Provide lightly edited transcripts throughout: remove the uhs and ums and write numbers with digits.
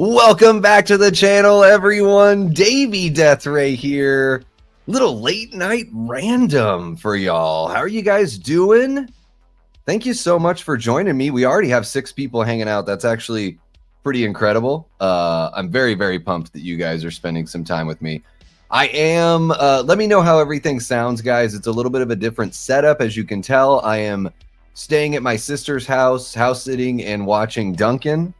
Welcome back to the channel, everyone. Davey Deathray here. Little late night random for y'all. How are you guys doing? Thank you so much for joining me. We already have 6 people hanging out. That's actually pretty incredible. I'm very, very pumped that you guys are spending some time with me. I am, let me know how everything sounds, guys. It's a little bit of a different setup. As you can tell, I am staying at my sister's house sitting and watching Duncan.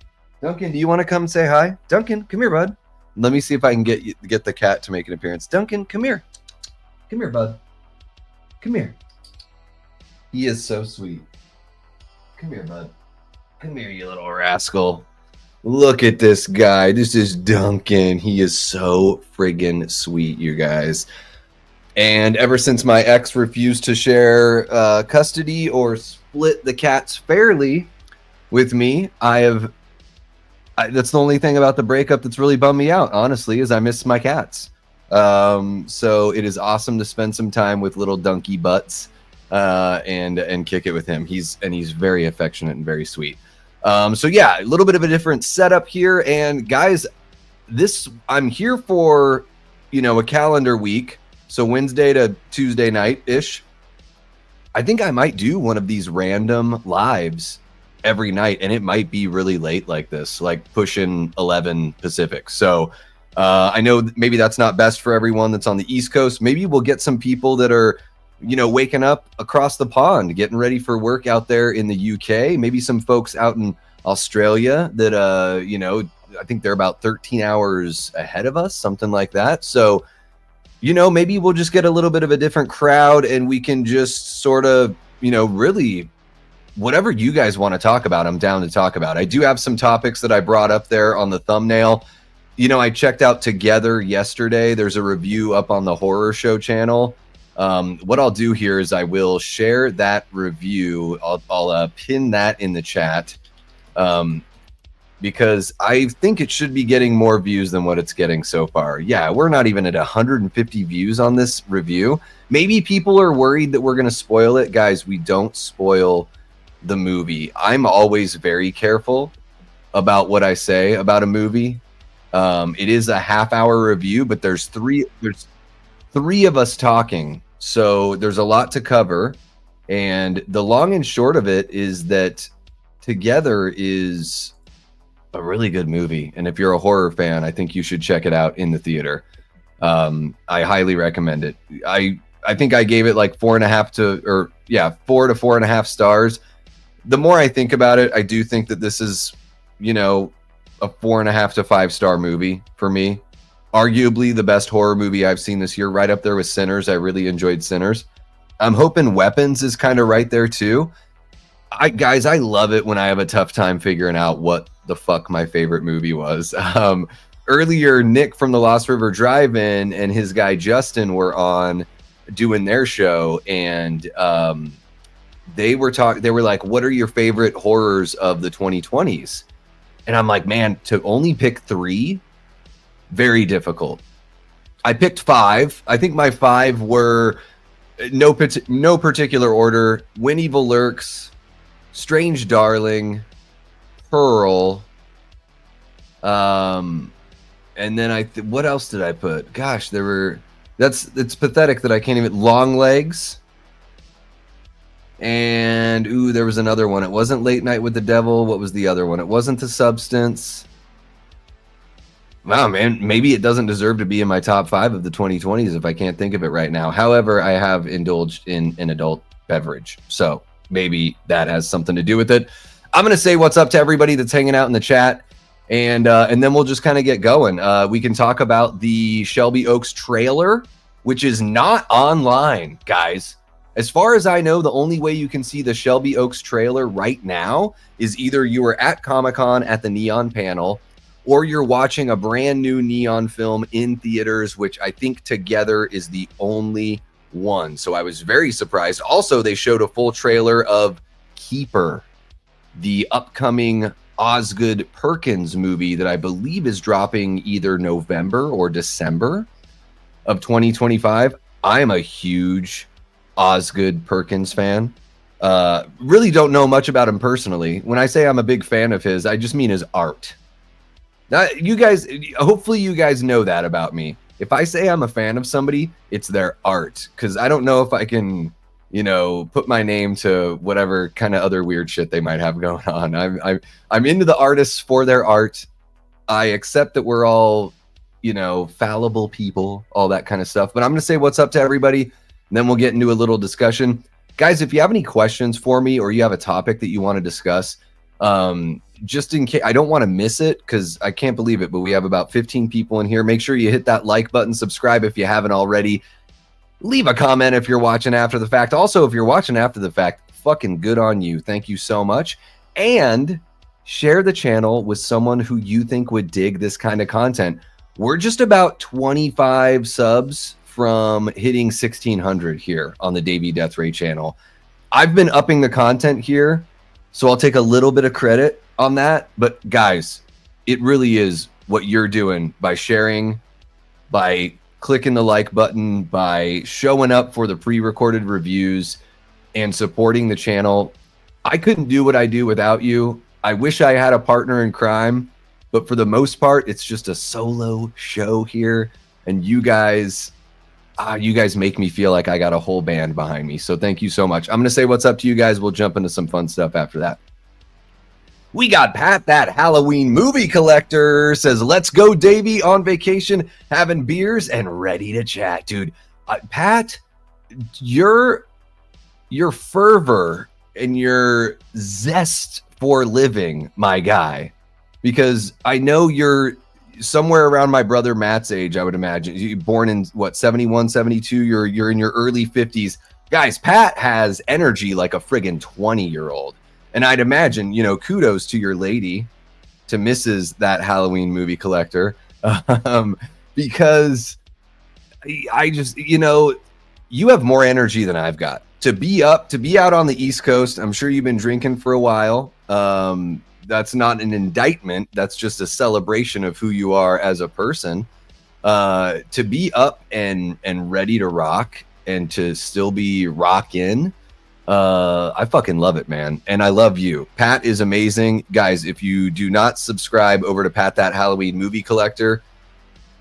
Duncan, do you want to come say hi? Duncan, come here, bud. Let me see if I can get the cat to make an appearance. Duncan, come here. Come here, bud. Come here. He is so sweet. Come here, bud. Come here, you little rascal. Look at this guy. This is Duncan. He is so friggin' sweet, you guys. And ever since my ex refused to share custody or split the cats fairly with me, that's the only thing about the breakup that's really bummed me out, honestly, is I miss my cats. So it is awesome to spend some time with little Dunky Butts and kick it with him. He's very affectionate and very sweet. So yeah, a little bit of a different setup here. And guys, I'm here for, a calendar week. So Wednesday to Tuesday night-ish. I think I might do one of these random lives every night, and it might be really late like this, like pushing 11 Pacific. So I know maybe that's not best for everyone that's on the East Coast. Maybe we'll get some people that are, waking up across the pond, getting ready for work out there in the UK. Maybe some folks out in Australia that, I think they're about 13 hours ahead of us, something like that. So, maybe we'll just get a little bit of a different crowd and we can just sort of, really whatever you guys want to talk about, I'm down to talk about. I do have some topics that I brought up there on the thumbnail. I checked out Together yesterday. There's a review up on the Horror Show channel. What I'll do here is I will share that review. I'll pin that in the chat because I think it should be getting more views than what it's getting so far. Yeah, we're not even at 150 views on this review. Maybe people are worried that we're going to spoil it. Guys, we don't spoil the movie. I'm always very careful about what I say about a movie. It is a half-hour review, but there's three of us talking, so there's a lot to cover. And the long and short of it is that Together is a really good movie, and if you're a horror fan, I think you should check it out in the theater. I highly recommend it. I think I gave it like 4 to 4.5 stars. The more I think about it, I do think that this is, a 4.5 to 5 star movie for me. Arguably the best horror movie I've seen this year, right up there with Sinners. I really enjoyed Sinners. I'm hoping Weapons is kind of right there too. Guys, I love it when I have a tough time figuring out what the fuck my favorite movie was. Earlier, Nick from the Lost River Drive-In and his guy Justin were on doing their show, and they were like, what are your favorite horrors of the 2020s? And I'm like, man, to only pick 3, very difficult. I picked 5. I think my 5 were no particular order: When Evil Lurks, Strange Darling, Pearl, and then what else did I put? Gosh, it's pathetic that I can't even. Long Legs. And there was another one. It wasn't Late Night with the Devil. What was the other one? It wasn't The Substance. Wow, man, maybe it doesn't deserve to be in my top 5 of the 2020s if I can't think of it right now. However, I have indulged in an adult beverage, so maybe that has something to do with it. I'm gonna say what's up to everybody that's hanging out in the chat, and then we'll just kind of get going. We can talk about the Shelby Oaks trailer, which is not online, guys. As far as I know, the only way you can see the Shelby Oaks trailer right now is either you were at Comic-Con at the Neon panel, or you're watching a brand new Neon film in theaters, which I think Together is the only one. So I was very surprised. Also, they showed a full trailer of Keeper, the upcoming Osgood Perkins movie that I believe is dropping either November or December of 2025. I am a huge Osgood Perkins fan. Really don't know much about him personally. When I say I'm a big fan of his, I just mean his art. Now, you guys, hopefully you guys know that about me. If I say I'm a fan of somebody, it's their art, because I don't know if I can, you know, put my name to whatever kind of other weird shit they might have going on. I'm into the artists for their art. I accept that we're all, you know, fallible people, all that kind of stuff. But I'm going to say what's up to everybody, and then we'll get into a little discussion. Guys, if you have any questions for me or you have a topic that you want to discuss, just in case, I don't want to miss it because I can't believe it, but we have about 15 people in here. Make sure you hit that like button, subscribe if you haven't already. Leave a comment if you're watching after the fact. Also, if you're watching after the fact, fucking good on you. Thank you so much. And share the channel with someone who you think would dig this kind of content. We're just about 25 subs from hitting 1,600 here on the Davey Death Ray channel. I've been upping the content here, so I'll take a little bit of credit on that. But guys, it really is what you're doing by sharing, by clicking the like button, by showing up for the pre-recorded reviews and supporting the channel. I couldn't do what I do without you. I wish I had a partner in crime, but for the most part, it's just a solo show here. And you guys make me feel like I got a whole band behind me. So thank you so much. I'm going to say what's up to you guys. We'll jump into some fun stuff after that. We got Pat, that Halloween movie collector, says, let's go, Davey, on vacation, having beers and ready to chat. Dude, Pat, your fervor and your zest for living, my guy, because I know you're somewhere around my brother Matt's age, I would imagine. You're born in, what, 71, 72? You're in your early 50s. Guys, Pat has energy like a friggin' 20-year-old. And I'd imagine, you know, kudos to your lady, to Mrs. that Halloween movie collector, because I just, you know, you have more energy than I've got. To be out on the East Coast, I'm sure you've been drinking for a while. That's not an indictment. That's just a celebration of who you are as a person. To be up and ready to rock and to still be rockin'. I fucking love it, man. And I love you. Pat is amazing. Guys, if you do not subscribe over to Pat, that Halloween movie collector,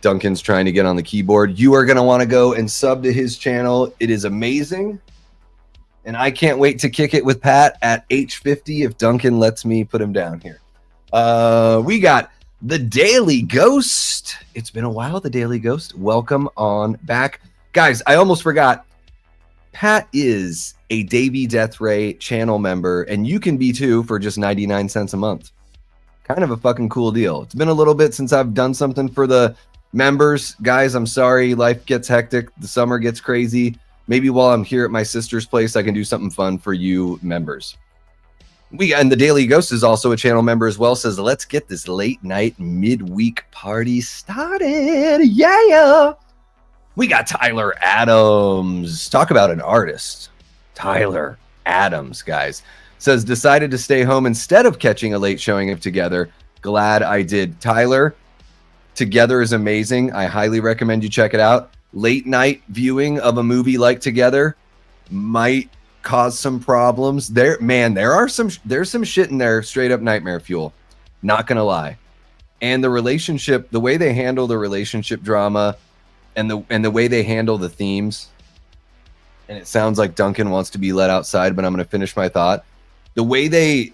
Duncan's trying to get on the keyboard. You are going to want to go and sub to his channel. It is amazing. And I can't wait to kick it with Pat at H50 if Duncan lets me put him down here. We got the Daily Ghost. It's been a while, the Daily Ghost. Welcome on back. Guys, I almost forgot. Pat is a Davey Death Ray channel member, and you can be too for just 99 cents a month. Kind of a fucking cool deal. It's been a little bit since I've done something for the members. Guys, I'm sorry. Life gets hectic. The summer gets crazy. Maybe while I'm here at my sister's place, I can do something fun for you members. And the Daily Ghost is also a channel member as well. Says, let's get this late night midweek party started. Yeah. We got Tyler Adams. Talk about an artist. Tyler Adams, guys. Says, decided to stay home instead of catching a late showing of Together. Glad I did. Tyler, Together is amazing. I highly recommend you check it out. Late night viewing of a movie like Together might cause some problems. There's some shit in there, straight up nightmare fuel. Not gonna lie. And the relationship, the way they handle the relationship drama, and the way they handle the themes, and it sounds like Duncan wants to be let outside, but I'm going to finish my thought. The way the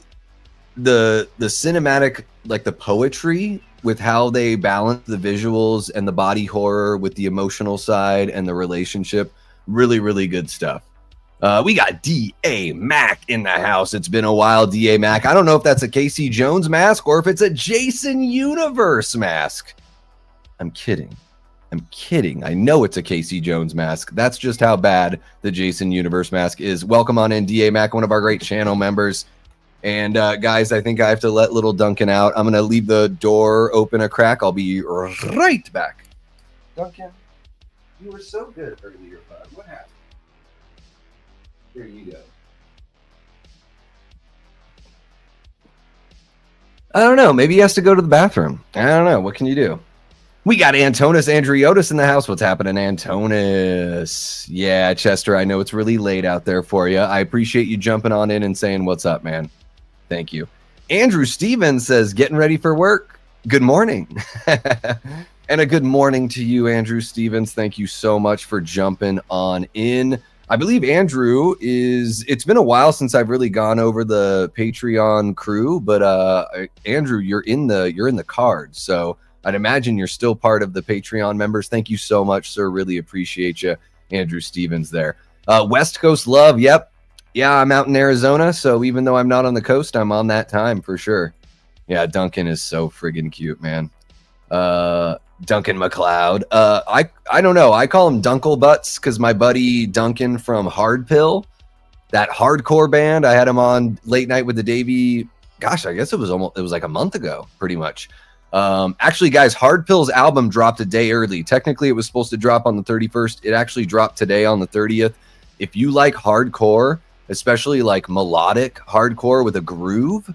cinematic, like the poetry with how they balance the visuals and the body horror with the emotional side and the relationship, really, really good stuff. We got D.A. Mac in the house. It's been a while, D.A. Mac. I don't know if that's a Casey Jones mask or if it's a Jason Universe mask. I'm kidding. I know it's a Casey Jones mask. That's just how bad the Jason Universe mask is. Welcome on in, D.A. Mac, one of our great channel members. And guys, I think I have to let little Duncan out. I'm going to leave the door open a crack. I'll be right back. Duncan, you were so good earlier, bud. What happened? Here you go. I don't know. Maybe he has to go to the bathroom. I don't know. What can you do? We got Antonis Andriotis in the house. What's happening, Antonis? Yeah, Chester, I know it's really late out there for you. I appreciate you jumping on in and saying what's up, man. Thank you. Andrew Stevens says, getting ready for work. Good morning. And a good morning to you, Andrew Stevens. Thank you so much for jumping on in. I believe Andrew it's been a while since I've really gone over the Patreon crew, but Andrew, you're in the card. So I'd imagine you're still part of the Patreon members. Thank you so much, sir. Really appreciate you, Andrew Stevens there. West Coast love. Yep. Yeah, I'm out in Arizona. So even though I'm not on the coast, I'm on that time for sure. Yeah, Duncan is so friggin' cute, man. Duncan McLeod. I don't know. I call him Dunkle Butts because my buddy Duncan from Hard Pill, that hardcore band, I had him on Late Night with the Davey. Gosh, I guess it was like a month ago, pretty much. Actually, guys, Hard Pill's album dropped a day early. Technically, it was supposed to drop on the 31st. It actually dropped today on the 30th. If you like hardcore, especially like melodic hardcore with a groove,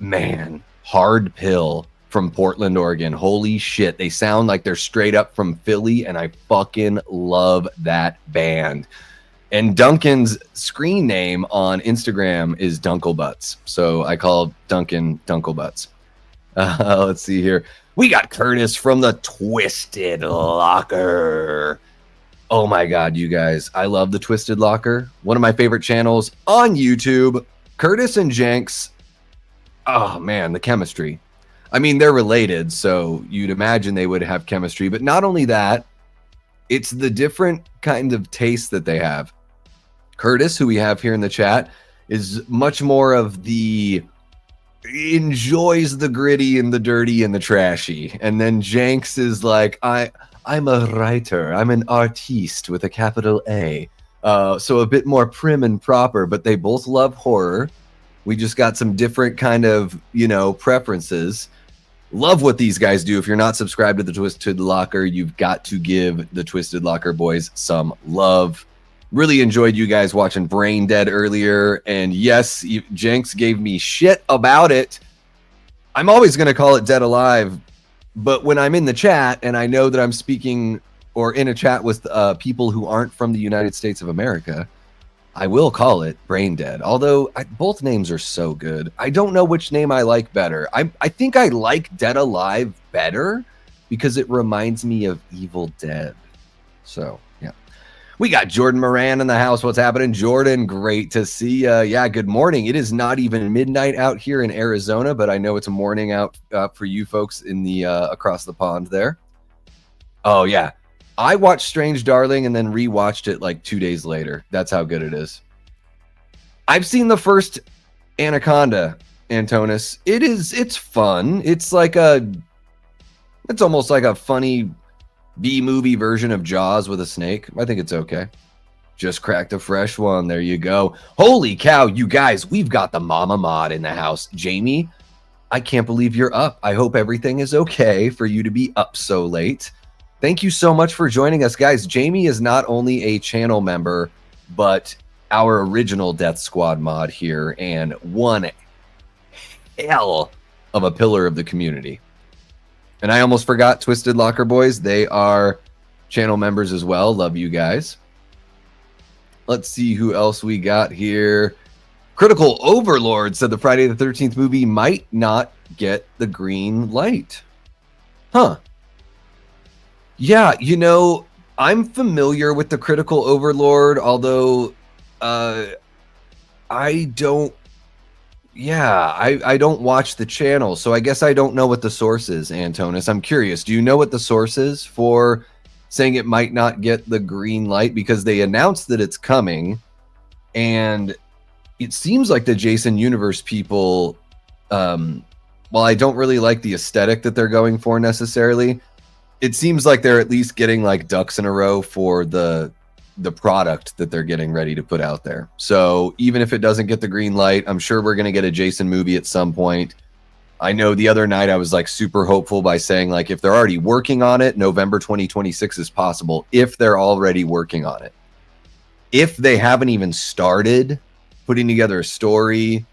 man, Hard Pill from Portland, Oregon. Holy shit. They sound like they're straight up from Philly, and I fucking love that band. And Duncan's screen name on Instagram is Dunklebutts. So I call Duncan Dunklebutts. Let's see here. We got Curtis from the Twisted Locker. Oh my God, you guys. I love the Twisted Locker. One of my favorite channels on YouTube. Curtis and Jenks. Oh man, the chemistry. I mean, they're related, so you'd imagine they would have chemistry. But not only that, it's the different kind of taste that they have. Curtis, who we have here in the chat, is much more of the enjoys the gritty and the dirty and the trashy. And then Jenks is like, I'm a writer. I'm an artiste with a capital A. So a bit more prim and proper, but they both love horror. We just got some different kind of, preferences. Love what these guys do. If you're not subscribed to the Twisted Locker, you've got to give the Twisted Locker boys some love. Really enjoyed you guys watching Brain Dead earlier. And yes, Jenks gave me shit about it. I'm always going to call it Dead Alive. But when I'm in the chat and I know that I'm speaking or in a chat with people who aren't from the United States of America, I will call it Brain Dead, although both names are so good. I don't know which name I like better. I think I like Dead Alive better because it reminds me of Evil Dead. So, yeah. We got Jordan Moran in the house. What's happening, Jordan? Great to see you. Yeah, good morning. It is not even midnight out here in Arizona, but I know it's a morning out for you folks in the across the pond there. Oh, yeah. I watched Strange Darling and then rewatched it like 2 days later. That's how good it is. I've seen the first Anaconda, Antonis. It's fun. It's almost like a funny B-movie version of Jaws with a snake. I think it's okay. Just cracked a fresh one. There you go. Holy cow, you guys, we've got the mama mod in the house. Jamie, I can't believe you're up. I hope everything is okay for you to be up so late. Thank you so much for joining us, guys. Jamie is not only a channel member, but our original Death Squad mod here, and one hell of a pillar of the community. And I almost forgot Twisted Locker boys. They are channel members as well. Love you guys. Let's see who else we got here. Critical Overlord said the Friday the 13th movie might not get the green light. Huh. Yeah, I'm familiar with the Critical Overlord, although I don't watch the channel, so I guess I don't know what the source is, Antonis. I'm curious. Do you know what the source is for saying it might not get the green light? Because they announced that it's coming, and it seems like the Jason Universe people, while I don't really like the aesthetic that they're going for necessarily, it seems like they're at least getting like ducks in a row for the product that they're getting ready to put out there. So even if it doesn't get the green light, I'm sure we're going to get a Jason movie at some point. I know the other night I was like super hopeful by saying like if they're already working on it, November 2026 is possible if they're already working on it. If they haven't even started putting together a story,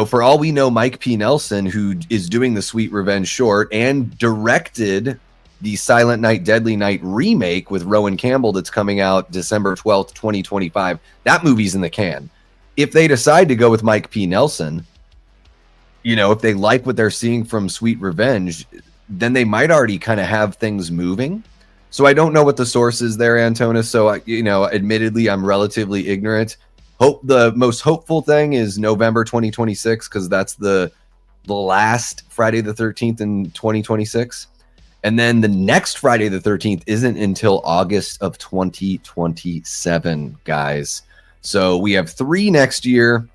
for all we know, Mike P. Nelson, who is doing the Sweet Revenge short and directed the Silent Night, Deadly Night remake with Rowan Campbell that's coming out December 12th, 2025. That movie's in the can. If they decide to go with Mike P. Nelson, you know, if they like what they're seeing from Sweet Revenge, then they might already kind of have things moving. So I don't know what the source is there, Antonis. So, you know, admittedly, I'm relatively ignorant. The most hopeful thing is November 2026, because that's the last Friday the 13th in 2026. And then the next Friday the 13th isn't until August of 2027, guys. So we have 3 next year.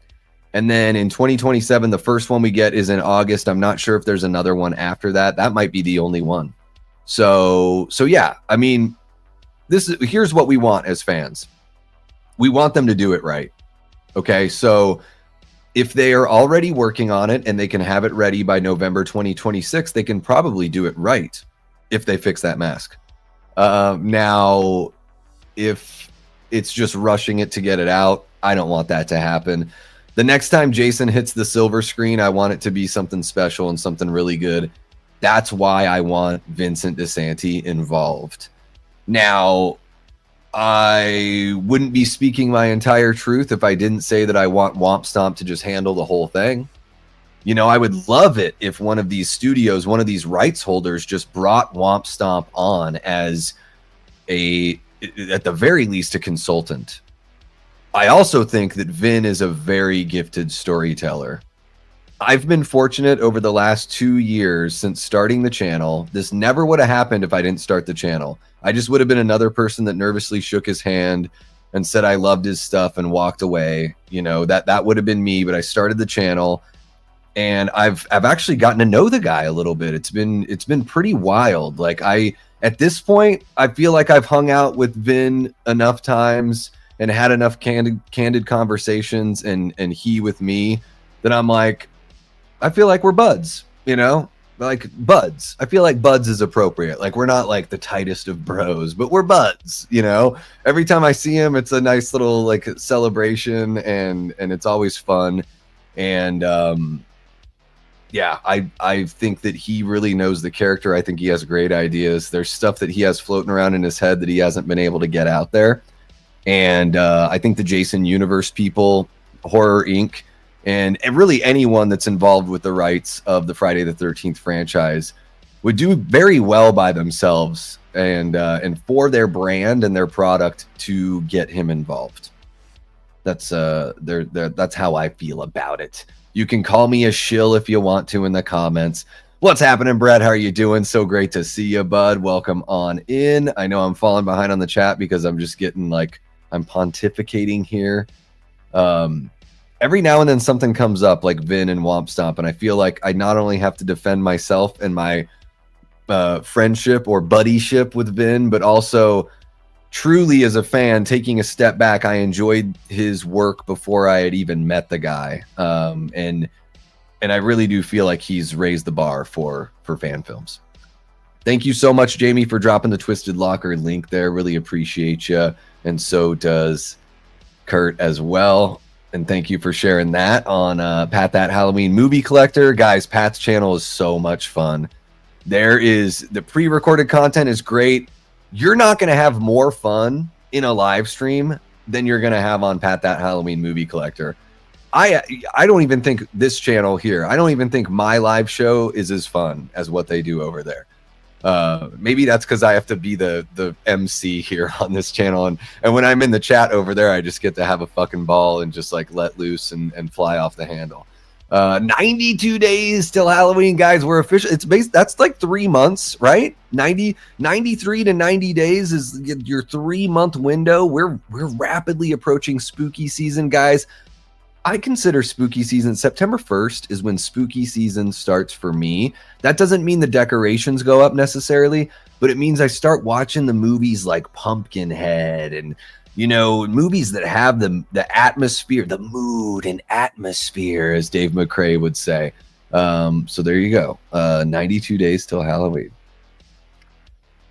And then in 2027, the first one we get is in August. I'm not sure if there's another one after that. That might be the only one. So yeah, I mean, here's what we want as fans. We want them to do it right. Okay, so if they are already working on it and they can have it ready by November 2026, they can probably do it right if they fix that mask. Now, if it's just rushing it to get it out, I don't want that to happen. The next time Jason hits the silver screen, I want it to be something special and something really good. That's why I want Vincent DeSanti involved. Now, I wouldn't be speaking my entire truth if I didn't say that I want Womp Stomp to just handle the whole thing. You know, I would love it if one of these studios, one of these rights holders just brought Womp Stomp on as at the very least, a consultant. I also think that Vin is a very gifted storyteller. I've been fortunate over the last 2 years since starting the channel. This never would have happened if I didn't start the channel. I just would have been another person that nervously shook his hand and said I loved his stuff and walked away. You know, that would have been me, but I started the channel and I've actually gotten to know the guy a little bit. It's been pretty wild. Like at this point, I feel like I've hung out with Vin enough times and had enough candid conversations and he with me that I'm like, I feel like we're buds, you know, like buds. I feel like buds is appropriate. Like we're not like the tightest of bros, but we're buds, you know. Every time I see him, it's a nice little like celebration and it's always fun. And yeah, I think that he really knows the character. I think he has great ideas. There's stuff that he has floating around in his head that he hasn't been able to get out there. And I think the Jason Universe people, Horror Inc., and really anyone that's involved with the rights of the Friday the 13th franchise would do very well by themselves and for their brand and their product to get him involved. That's how I feel about it. You can call me a shill if you want to in the comments. What's happening, Brett? How are you doing? So great to see you, bud. Welcome on in. I know I'm falling behind on the chat because I'm just getting like, I'm pontificating here. Every now and then something comes up like Vin and Womp Stomp, and I feel like I not only have to defend myself and my friendship or buddyship with Vin, but also truly as a fan, taking a step back, I enjoyed his work before I had even met the guy. And I really do feel like he's raised the bar for fan films. Thank you so much, Jamie, for dropping the Twisted Locker link there. Really appreciate you. And so does Kurt as well. And thank you for sharing that on Pat That Halloween Movie Collector. Guys, Pat's channel is so much fun. The pre-recorded content is great. You're not going to have more fun in a live stream than you're going to have on Pat That Halloween Movie Collector. I don't even think this channel here, I don't even think my live show is as fun as what they do over there. Maybe that's because I have to be the MC here on this channel. And when I'm in the chat over there, I just get to have a fucking ball and just like let loose and fly off the handle. 92 days till Halloween, guys. We're official. That's like 3 months, right? 93 to 90 days is your 3-month window. We're rapidly approaching spooky season, guys. I consider spooky season, September 1st is when spooky season starts for me. That doesn't mean the decorations go up necessarily, but it means I start watching the movies like Pumpkinhead and, you know, movies that have the atmosphere, the mood and atmosphere, as Dave McCrae would say. So there you go. 92 days till Halloween.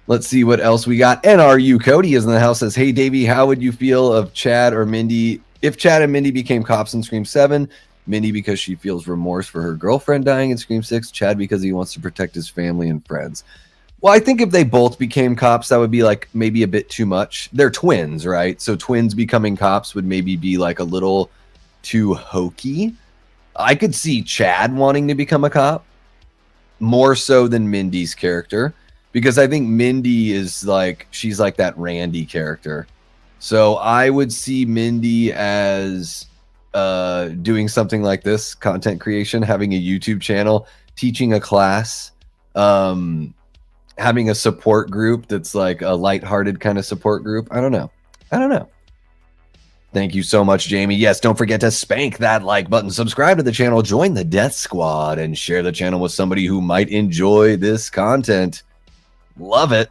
Let's see what else we got. NRU Cody is in the house, says, hey, Davey, how would you feel of Chad or Mindy if Chad and Mindy became cops in Scream 7? Mindy because she feels remorse for her girlfriend dying in Scream 6. Chad because he wants to protect his family and friends. Well, I think if they both became cops, that would be like maybe a bit too much. They're twins, right? So twins becoming cops would maybe be like a little too hokey. I could see Chad wanting to become a cop more so than Mindy's character, because I think Mindy is like, she's like that Randy character. So I would see Mindy as doing something like this, content creation, having a YouTube channel, teaching a class, having a support group that's like a lighthearted kind of support group. I don't know. Thank you so much, Jamie. Yes, don't forget to spank that like button, subscribe to the channel, join the Death Squad, and share the channel with somebody who might enjoy this content. Love it.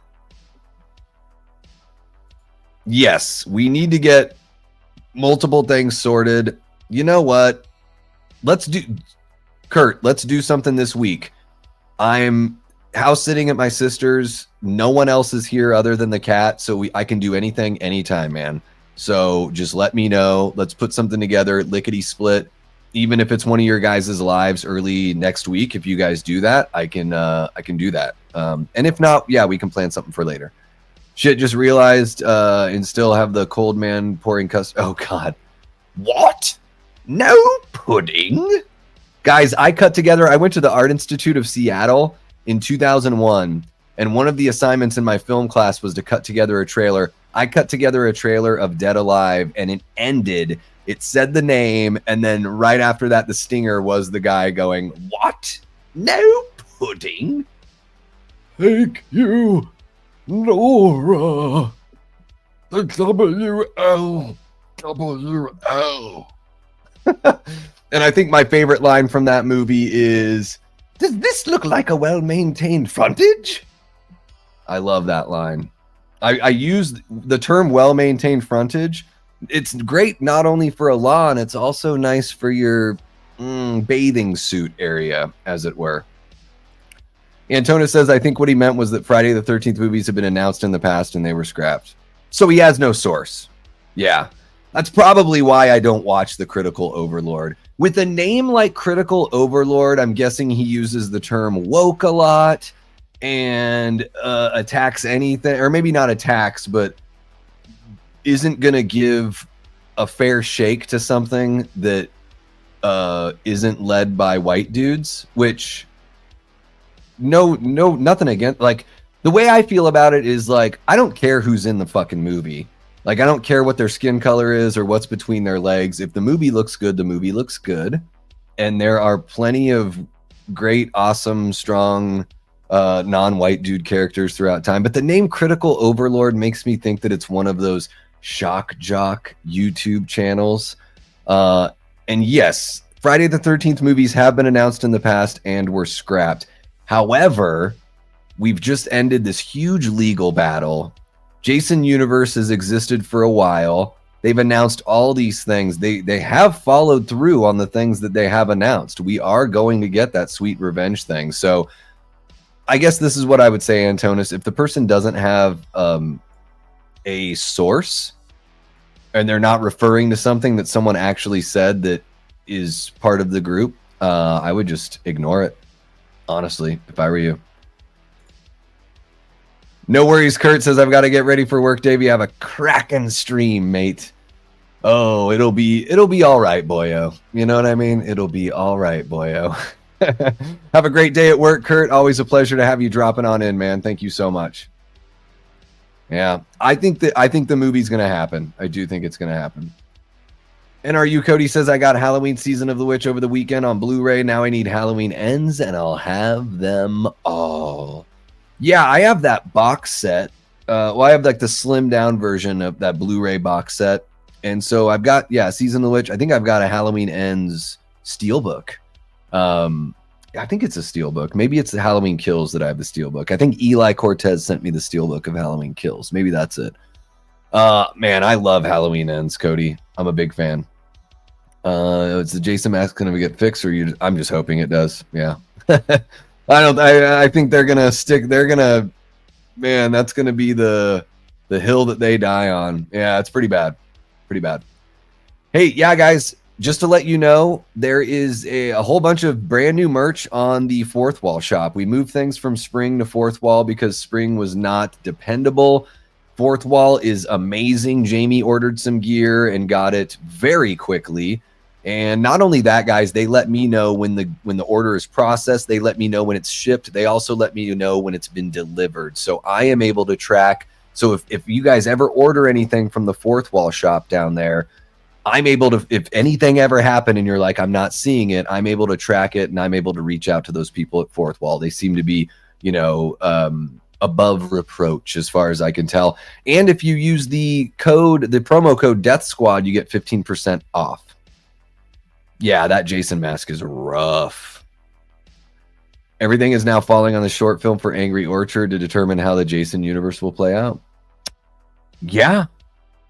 Yes, we need to get multiple things sorted. You know what? Let's do something this week. I'm house sitting at my sister's. No one else is here other than the cat, so I can do anything anytime, man. So just let me know. Let's put something together, lickety split. Even if it's one of your guys' lives early next week, if you guys do that, I can do that. And if not, yeah, we can plan something for later. Shit, just realized and still have the cold man pouring Oh God, what? No pudding, guys. I went to the Art Institute of Seattle in 2001, and one of the assignments in my film class was to cut together a trailer. I cut together a trailer of Dead Alive, and it said the name, and then right after that, the stinger was the guy going, "What? No pudding? Thank you, Nora. The WLWL." And I think my favorite line from that movie is, "Does this look like a well-maintained frontage?" I love that line. I use the term well-maintained frontage. It's great not only for a lawn, it's also nice for your bathing suit area, as it were. Antonis says, I think what he meant was that Friday the 13th movies have been announced in the past and they were scrapped. So he has no source. Yeah, that's probably why I don't watch The Critical Overlord. With a name like Critical Overlord, I'm guessing he uses the term woke a lot and attacks anything, or maybe not attacks, but isn't going to give a fair shake to something that isn't led by white dudes, which nothing against. Like, the way I feel about it is, like, I don't care who's in the fucking movie. Like, I don't care what their skin color is or what's between their legs. If the movie looks good, the movie looks good. And there are plenty of great, awesome, strong non-white dude characters throughout time. But the name Critical Overlord makes me think that it's one of those shock jock YouTube channels. And yes, Friday the 13th movies have been announced in the past and were scrapped. However, we've just ended this huge legal battle. Jason Universe has existed for a while. They've announced all these things. They have followed through on the things that they have announced. We are going to get that sweet revenge thing. So I guess this is what I would say, Antonis. If the person doesn't have a source and they're not referring to something that someone actually said that is part of the group, I would just ignore it, honestly, if I were you. No worries, Kurt says, I've got to get ready for work, Dave. You have a cracking stream, mate. Oh, it'll be all right, boyo. You know what I mean? It'll be all right, boyo. Have a great day at work, Kurt. Always a pleasure to have you dropping on in, man. Thank you so much. Yeah, I think the movie's gonna happen. I do think it's gonna happen. NRU Cody says, I got Halloween Season of the Witch over the weekend on Blu-ray. Now I need Halloween Ends, and I'll have them all. Yeah, I have that box set. I have like the slimmed down version of that Blu-ray box set. And so I've got, Season of the Witch. I think I've got a Halloween Ends steelbook. I think it's a steelbook. Maybe it's the Halloween Kills that I have the steelbook. I think Eli Cortez sent me the steelbook of Halloween Kills. Maybe that's it. Man, I love Halloween Ends, Cody. I'm a big fan. It's the Jason mask going to get fixed, or I'm just hoping it does. Yeah. I think they're gonna stick. Man, that's gonna be the hill that they die on. Yeah, it's pretty bad. Hey, yeah, guys, just to let you know, there is a whole bunch of brand new merch on the Fourth Wall shop. We moved things from Spring to Fourth Wall because Spring was not dependable. Fourth Wall is amazing. Jamie ordered some gear and got it very quickly. And not only that, guys, they let me know when the order is processed. They let me know when it's shipped. They also let me know when it's been delivered. So I am able to track. So if you guys ever order anything from the Fourth Wall shop down there, I'm able to, if anything ever happened and you're like, I'm not seeing it, I'm able to track it, and I'm able to reach out to those people at Fourth Wall. They seem to be, above reproach as far as I can tell. And if you use the promo code Death Squad, you get 15% off. Yeah, that Jason mask is rough. Everything is now falling on the short film for Angry Orchard to determine how the Jason universe will play out. Yeah.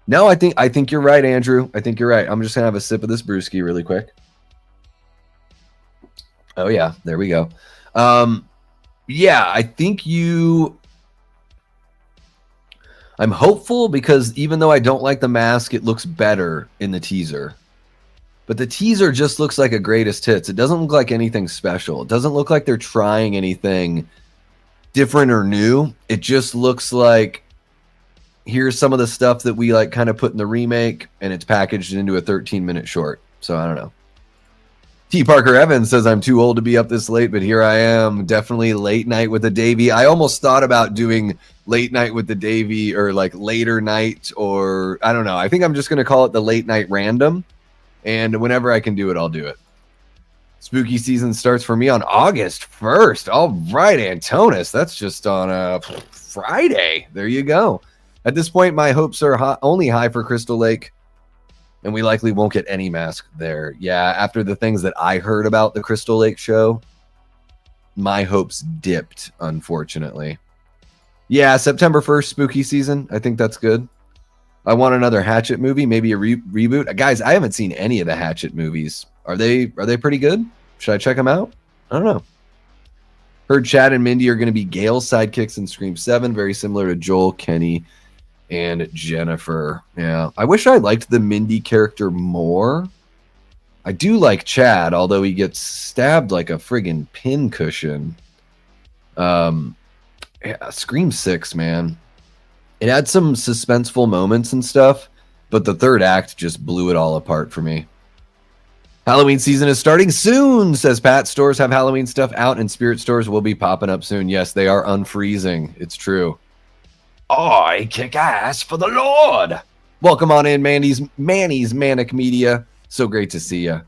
No, I think you're right, Andrew. I think you're right. I'm just gonna have a sip of this brewski really quick. Oh yeah, there we go. Yeah, I think I'm hopeful because even though I don't like the mask, it looks better in the teaser. But the teaser just looks like a greatest hits. It doesn't look like anything special. It doesn't look like they're trying anything different or new. It just looks like here's some of the stuff that we like kind of put in the remake, and it's packaged into a 13-minute short. So I don't know. T. Parker Evans says I'm too old to be up this late, but here I am. Definitely late night with the Davey. I almost thought about doing late night with the Davey or like later night, or I don't know. I think I'm just going to call it the late night random. And whenever I can do it, I'll do it. Spooky season starts for me on August 1st. All right, Antonis. That's just on a Friday. There you go. At this point, my hopes are only high for Crystal Lake, and we likely won't get any mask there. Yeah, after the things that I heard about the Crystal Lake show, my hopes dipped, unfortunately. Yeah, September 1st, spooky season. I think that's good. I want another Hatchet movie, maybe a reboot. Guys, I haven't seen any of the Hatchet movies. Are they pretty good? Should I check them out? I don't know. Heard Chad and Mindy are going to be Gale's sidekicks in Scream 7, very similar to Joel, Kenny, and Jennifer. Yeah. I wish I liked the Mindy character more. I do like Chad, although he gets stabbed like a friggin' pincushion. Yeah, Scream 6, man. It had some suspenseful moments and stuff, but the third act just blew it all apart for me. Halloween season is starting soon, says Pat. Stores have Halloween stuff out, and spirit stores will be popping up soon. Yes, they are unfreezing. It's true. I kick ass for the Lord. Welcome on in, Manny's Manic Media. So great to see you.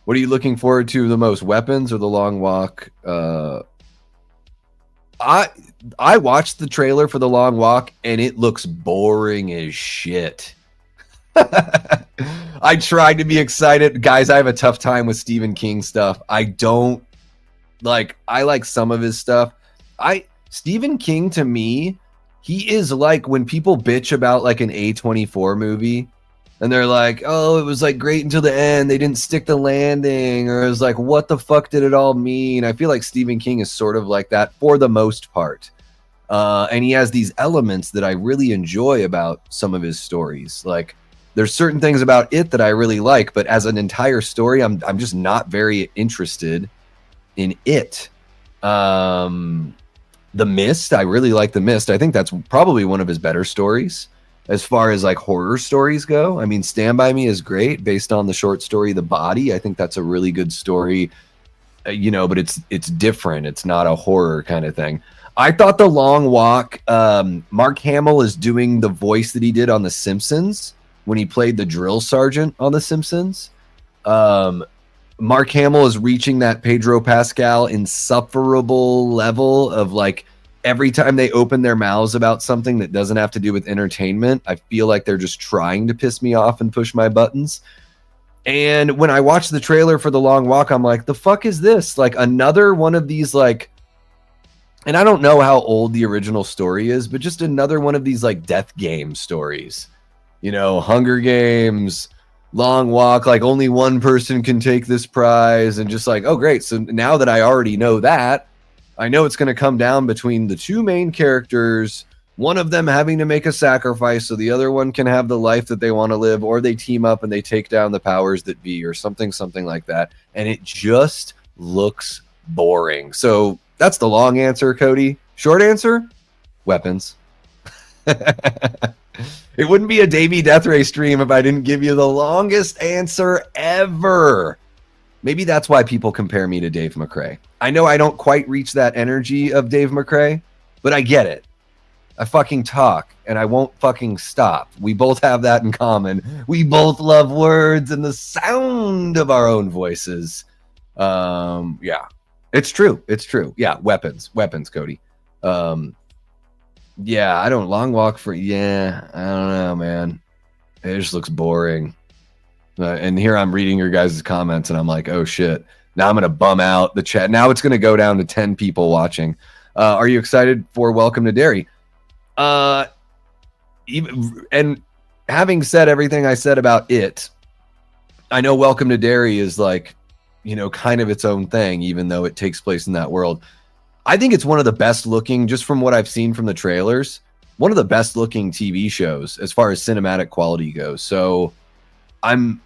What are you looking forward to the most, weapons or the long walk? I watched the trailer for the long walk, and it looks boring as shit. I tried to be excited. Guys, I have a tough time with Stephen King stuff. I like some of his stuff. Stephen King, to me, he is like when people bitch about like an A24 movie and they're like, oh, it was like great until the end. They didn't stick the landing, or it was like, what the fuck did it all mean? I feel like Stephen King is sort of like that for the most part. And he has these elements that I really enjoy about some of his stories. Like, there's certain things about it that I really like, but as an entire story, I'm just not very interested in it. The Mist, I really like The Mist. I think that's probably one of his better stories as far as like horror stories go. I mean, Stand By Me is great based on the short story The Body. I think that's a really good story, but it's different. It's not a horror kind of thing. I thought The Long Walk, Mark Hamill is doing the voice that he did on The Simpsons when he played the drill sergeant on The Simpsons. Mark Hamill is reaching that Pedro Pascal insufferable level of like every time they open their mouths about something that doesn't have to do with entertainment, I feel like they're just trying to piss me off and push my buttons. And when I watched the trailer for The Long Walk, I'm like, the fuck is this? Like another one of these like, and I don't know how old the original story is, but just another one of these like death game stories. Hunger Games, Long Walk, like only one person can take this prize, and just like, oh great, so now that I already know that, I know it's going to come down between the two main characters, one of them having to make a sacrifice so the other one can have the life that they want to live, or they team up and they take down the powers that be, or something like that, and it just looks boring. So that's the long answer, Cody. Short answer, weapons. It wouldn't be a Davey Death Ray stream if I didn't give you the longest answer ever. Maybe that's why people compare me to Dave McRae. I know I don't quite reach that energy of Dave McRae, but I get it. I fucking talk and I won't fucking stop. We both have that in common. We both love words and the sound of our own voices. Yeah, it's true. It's true. Yeah. Weapons, Cody. Yeah, I don't long walk for, yeah, I don't know, man. It just looks boring. And here I'm reading your guys' comments and I'm like, oh shit. Now I'm going to bum out the chat. Now it's going to go down to 10 people watching. Are you excited for Welcome to Derry? And having said everything I said about it, I know Welcome to Derry is like, you know, kind of its own thing, even though it takes place in that world. I think it's one of the best looking, just from what I've seen from the trailers, one of the best looking TV shows as far as cinematic quality goes. So I'm,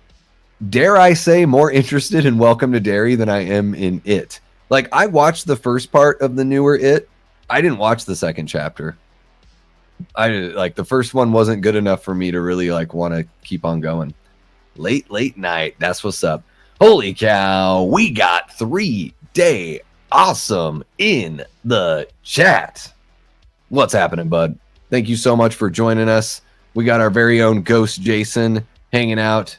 dare I say, more interested in Welcome to Derry than I am in it. Like, I watched the first part of the newer It. I didn't watch the second chapter. The first one wasn't good enough for me to really like want to keep on going. Late night. That's what's up. Holy cow. We got 3-day awesome in the chat. What's happening, bud? Thank you so much for joining us. We got our very own Ghost Jason hanging out.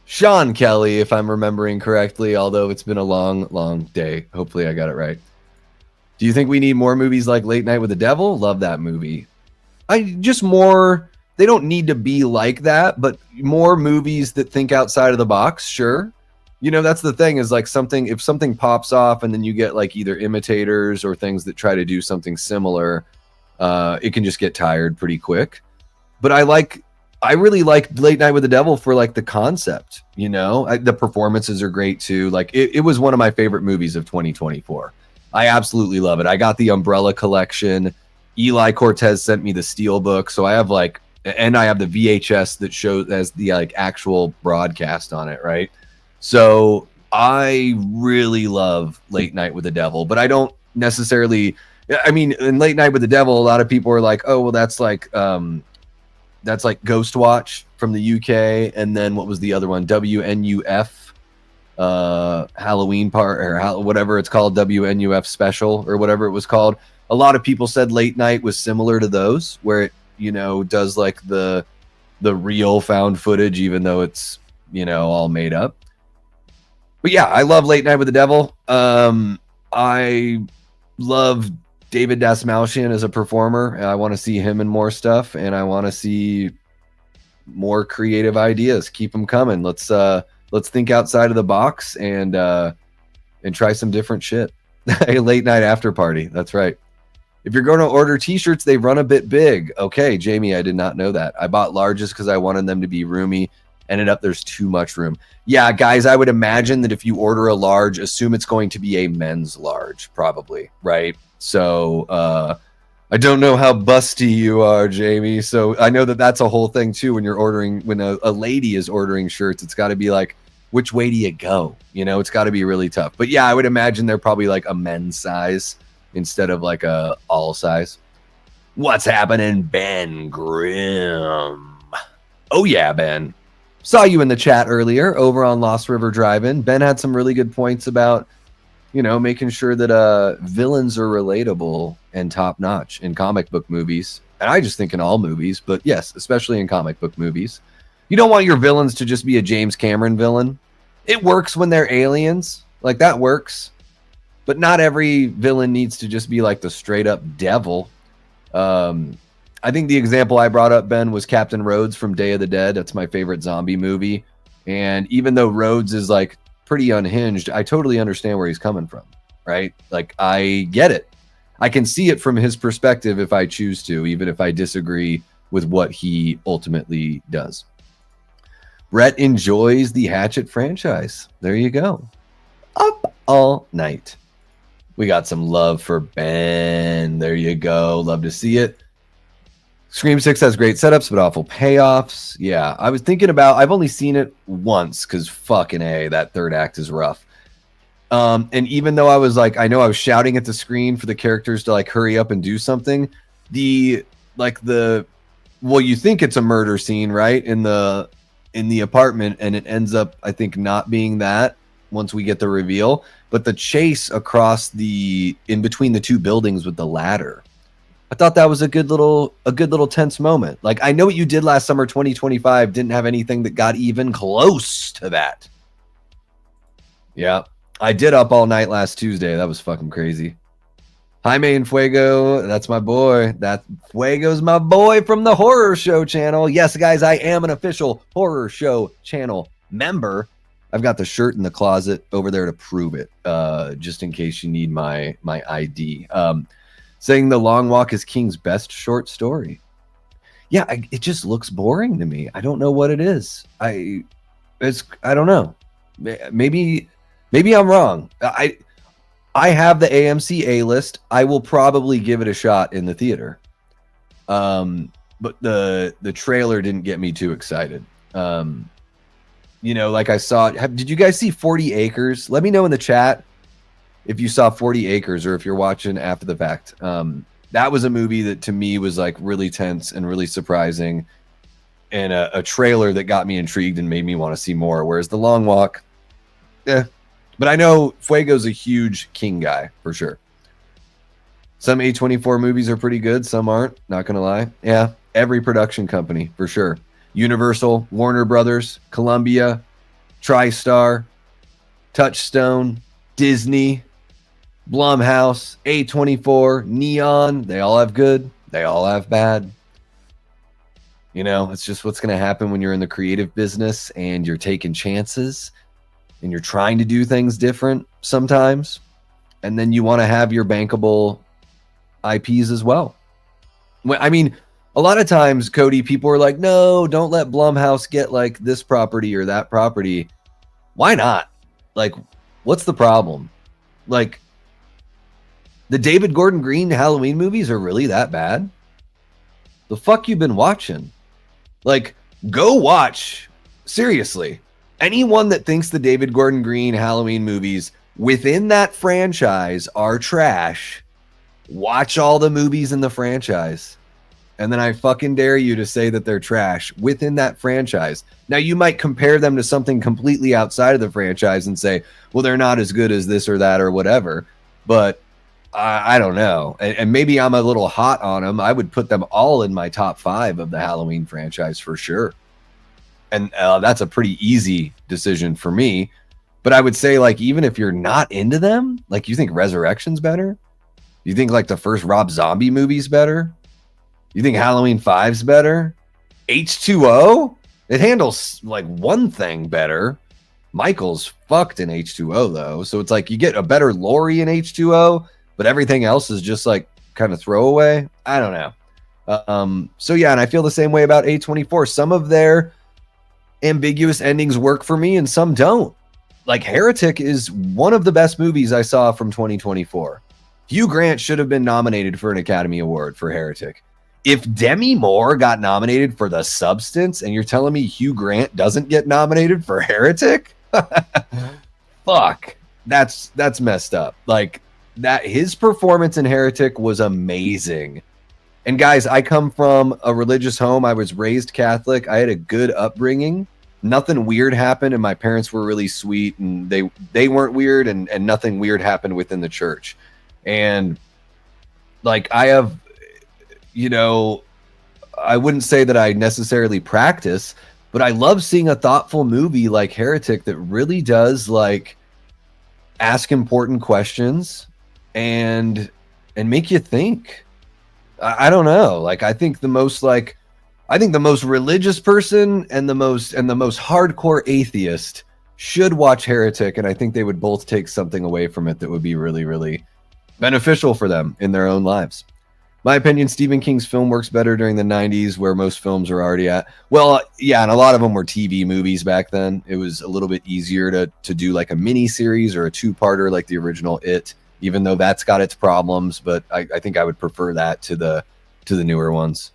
Sean Kelly, if I'm remembering correctly, although it's been a long day. Hopefully I got it right. Do you think we need more movies like Late Night with the Devil? Love that movie. They don't need to be like that, but more movies that think outside of the box, sure. You know, that's the thing is like if something pops off and then you get like either imitators or things that try to do something similar, it can just get tired pretty quick. But I really like Late Night with the Devil for like the concept, you know, the performances are great too. Like it was one of my favorite movies of 2024. I absolutely love it. I got the Umbrella collection. Eli Cortez sent me the Steelbook. So I have and I have the VHS that shows as the like actual broadcast on it. Right. So I really love Late Night with the Devil, but I don't necessarily, I mean, in Late Night with the Devil, a lot of people are like, oh, well, that's like Ghost Watch from the UK. And then what was the other one? WNUF. Halloween part or whatever it's called, WNUF special or whatever it was called. A lot of people said Late Night was similar to those, where it, you know, does like the real found footage, even though it's, you know, all made up. But yeah, I love Late Night with the Devil. I love David Dastmalchian as a performer. I want to see him in more stuff, and I want to see more creative ideas. Keep them coming. Let's think outside of the box and try some different shit. A late night after party. That's right. If you're going to order t-shirts, they run a bit big. Okay, Jamie, I did not know that. I bought larges because I wanted them to be roomy. Ended up there's too much room. Yeah, guys, I would imagine that if you order a large, assume it's going to be a men's large, probably, right? So I don't know how busty you are, Jamie. So I know that that's a whole thing too. When you're ordering, when a lady is ordering shirts, it's got to be like, which way do you go? You know, it's got to be really tough. But yeah, I would imagine they're probably like a men's size instead of like a all size. What's happening, Ben Grimm? Oh yeah, Ben. Saw you in the chat earlier over on Lost River Drive-In. Ben had some really good points about, you know, making sure that villains are relatable and top-notch in comic book movies. And I just think in all movies, but yes, especially in comic book movies. You don't want your villains to just be a James Cameron villain. It works when they're aliens. Like, that works. But not every villain needs to just be like the straight-up devil. I think the example I brought up, Ben, was Captain Rhodes from Day of the Dead. That's my favorite zombie movie. And even though Rhodes is like pretty unhinged, I totally understand where he's coming from, right? Like, I get it. I can see it from his perspective if I choose to, even if I disagree with what he ultimately does. Brett enjoys the Hatchet franchise. There you go. Up all night. We got some love for Ben. There you go. Love to see it. Scream 6 has great setups, but awful payoffs. Yeah, I was thinking about, I've only seen it once because fucking A, that third act is rough. And even though I was like, I know I was shouting at the screen for the characters to like hurry up and do something, the well, you think it's a murder scene, right? In the apartment, and it ends up, I think, not being that once we get the reveal. But the chase across in between the two buildings with the ladder, I thought that was a good little tense moment. Like, I know what you did last summer, 2025 didn't have anything that got even close to that. Yeah, I did Up All Night last Tuesday. That was fucking crazy. Jaime and Fuego, that's my boy. That Fuego's my boy from the Horror Show channel. Yes, guys, I am an official Horror Show channel member. I've got the shirt in the closet over there to prove it, just in case you need my ID. Saying The Long Walk is King's best short story. Yeah, it just looks boring to me. I don't know what it is. I don't know. Maybe I'm wrong. I have the AMC A list. I will probably give it a shot in the theater. But the trailer didn't get me too excited. Like I saw, did you guys see 40 Acres? Let me know in the chat if you saw 40 Acres or if you're watching after the fact. That was a movie that to me was like really tense and really surprising, and a trailer that got me intrigued and made me want to see more. Whereas The Long Walk, but I know Fuego's a huge King guy for sure. Some A24 movies are pretty good, some aren't, not gonna lie. Yeah, every production company for sure. Universal, Warner Brothers, Columbia, TriStar, Touchstone, Disney, Blumhouse, A24, Neon. They all have good, they all have bad. It's just what's going to happen when you're in the creative business and you're taking chances and you're trying to do things different sometimes. And then you want to have your bankable IPs as well. I mean, a lot of times, Cody, people are like, no, don't let Blumhouse get like this property or that property. Why not? Like, what's the problem? Like, the David Gordon Green Halloween movies are really that bad? The fuck you been watching? Like, go watch, seriously, anyone that thinks the David Gordon Green Halloween movies within that franchise are trash, watch all the movies in the franchise. And then I fucking dare you to say that they're trash within that franchise. Now, you might compare them to something completely outside of the franchise and say, well, they're not as good as this or that or whatever. But I don't know. And maybe I'm a little hot on them. I would put them all in my top 5 of the Halloween franchise for sure. And that's a pretty easy decision for me. But I would say, like, even if you're not into them, like, you think Resurrection's better? You think, like, the first Rob Zombie movie's better? You think Halloween 5's better? H2O? It handles, like, one thing better. Michael's fucked in H2O, though. So it's like you get a better Laurie in H2O, but everything else is just, like, kind of throwaway. I don't know. So, yeah, and I feel the same way about A24. Some of their ambiguous endings work for me and some don't. Like, Heretic is one of the best movies I saw from 2024. Hugh Grant should have been nominated for an Academy Award for Heretic. If Demi Moore got nominated for The Substance and you're telling me Hugh Grant doesn't get nominated for Heretic? Fuck. That's messed up. Like, that his performance in Heretic was amazing. And guys, I come from a religious home. I was raised Catholic. I had a good upbringing. Nothing weird happened, and my parents were really sweet, and they weren't weird, and nothing weird happened within the church. And like, I have, I wouldn't say that I necessarily practice, but I love seeing a thoughtful movie like Heretic that really does, like, ask important questions and make you think. I don't know. Like, I think the most religious person and the most hardcore atheist should watch Heretic, and I think they would both take something away from it that would be really, really beneficial for them in their own lives. My opinion, Stephen King's film works better during the 90s, where most films are already at. Well, yeah, and a lot of them were TV movies back then. It was a little bit easier to do like a mini series or a 2-parter like the original It, even though that's got its problems. But I think I would prefer that to the newer ones.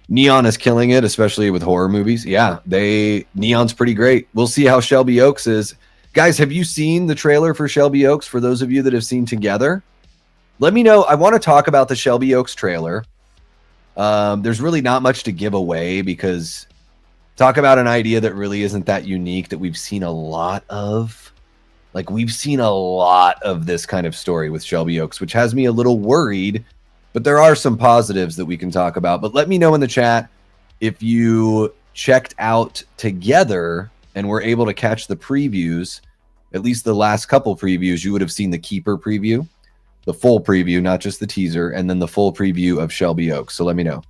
Neon is killing it, especially with horror movies. Yeah, Neon's pretty great. We'll see how Shelby Oaks is. Guys, have you seen the trailer for Shelby Oaks? For those of you that have seen Together, let me know. I want to talk about the Shelby Oaks trailer. There's really not much to give away because talk about an idea that really isn't that unique that we've seen a lot of. Like, we've seen a lot of this kind of story with Shelby Oaks, which has me a little worried, but there are some positives that we can talk about. But let me know in the chat if you checked out Together and were able to catch the previews, at least the last couple previews. You would have seen the Keeper preview, the full preview, not just the teaser, and then the full preview of Shelby Oaks. So let me know.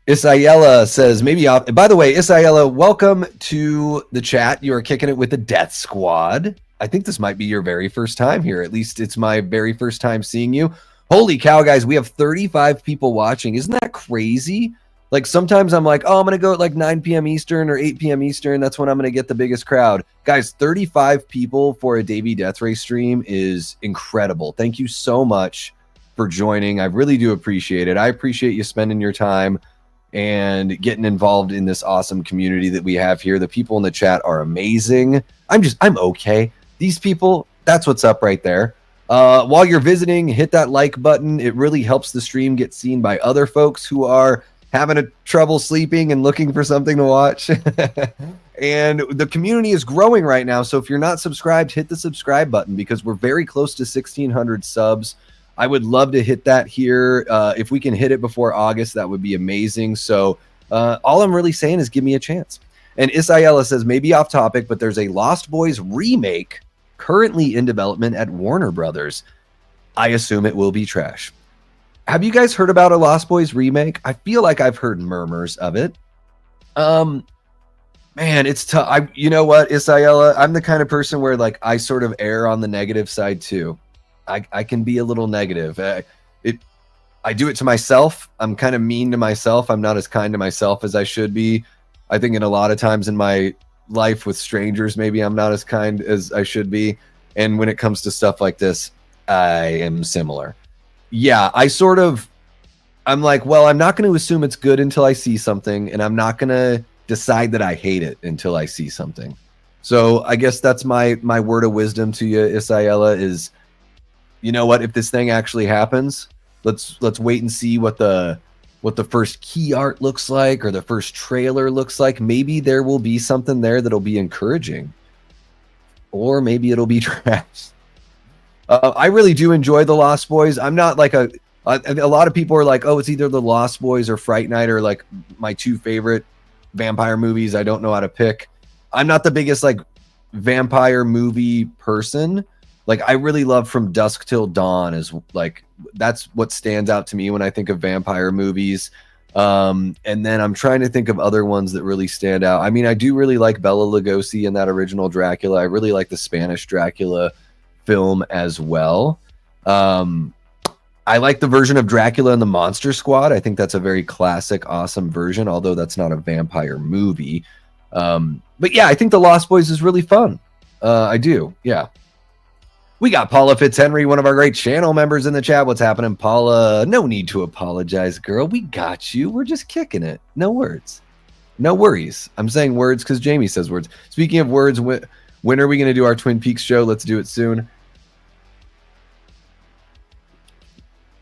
Isayella says, maybe off. By the way, Isayella, welcome to the chat. You are kicking it with the Death Squad. I think this might be your very first time here. At least it's my very first time seeing you. Holy cow, guys, we have 35 people watching. Isn't that crazy? Like, sometimes I'm like, oh, I'm going to go at like 9 p.m. Eastern or 8 p.m. Eastern. That's when I'm going to get the biggest crowd. Guys, 35 people for a Davey Death Ray stream is incredible. Thank you so much for joining. I really do appreciate it. I appreciate you spending your time and getting involved in this awesome community that we have here. The people in the chat are amazing. I'm okay. These people, that's what's up right there. While you're visiting, hit that like button. It really helps the stream get seen by other folks who are having a trouble sleeping and looking for something to watch. And the community is growing right now. So if you're not subscribed, hit the subscribe button because we're very close to 1,600 subs. I would love to hit that here. If we can hit it before August, that would be amazing. So all I'm really saying is give me a chance. And Isayella says, maybe off topic, but there's a Lost Boys remake currently in development at Warner Brothers. I assume it will be trash. Have you guys heard about a Lost Boys remake? I feel like I've heard murmurs of it. Man, it's tough. You know what, Isayella? I'm the kind of person where like I sort of err on the negative side too. I can be a little negative. I do it to myself. I'm kind of mean to myself. I'm not as kind to myself as I should be. I think in a lot of times in my life with strangers, maybe I'm not as kind as I should be. And when it comes to stuff like this, I am similar. Yeah, I'm like, well, I'm not going to assume it's good until I see something, and I'm not going to decide that I hate it until I see something. So I guess that's my word of wisdom to you, Isayella, is, you know what, if this thing actually happens, let's wait and see what the first key art looks like or the first trailer looks like. Maybe there will be something there that'll be encouraging, or maybe it'll be trash. I really do enjoy the Lost Boys. I'm not like a lot of people are like, oh, it's either the Lost Boys or Fright Night are like my two favorite vampire movies. I don't know how to pick. I'm not the biggest like vampire movie person. Like, I really love From Dusk Till Dawn is like, that's what stands out to me when I think of vampire movies. And then I'm trying to think of other ones that really stand out. I mean, I do really like Bela Lugosi in that original Dracula. I really like the Spanish Dracula film as well. I like the version of Dracula in the Monster Squad. I think that's a very classic, awesome version, although that's not a vampire movie. But yeah, I think The Lost Boys is really fun. I do, yeah. We got Paula Fitzhenry, one of our great channel members in the chat. What's happening, Paula? No need to apologize, girl. We got you. We're just kicking it. No words. No worries. I'm saying words because Jamie says words. Speaking of words, when are we going to do our Twin Peaks show? Let's do it soon.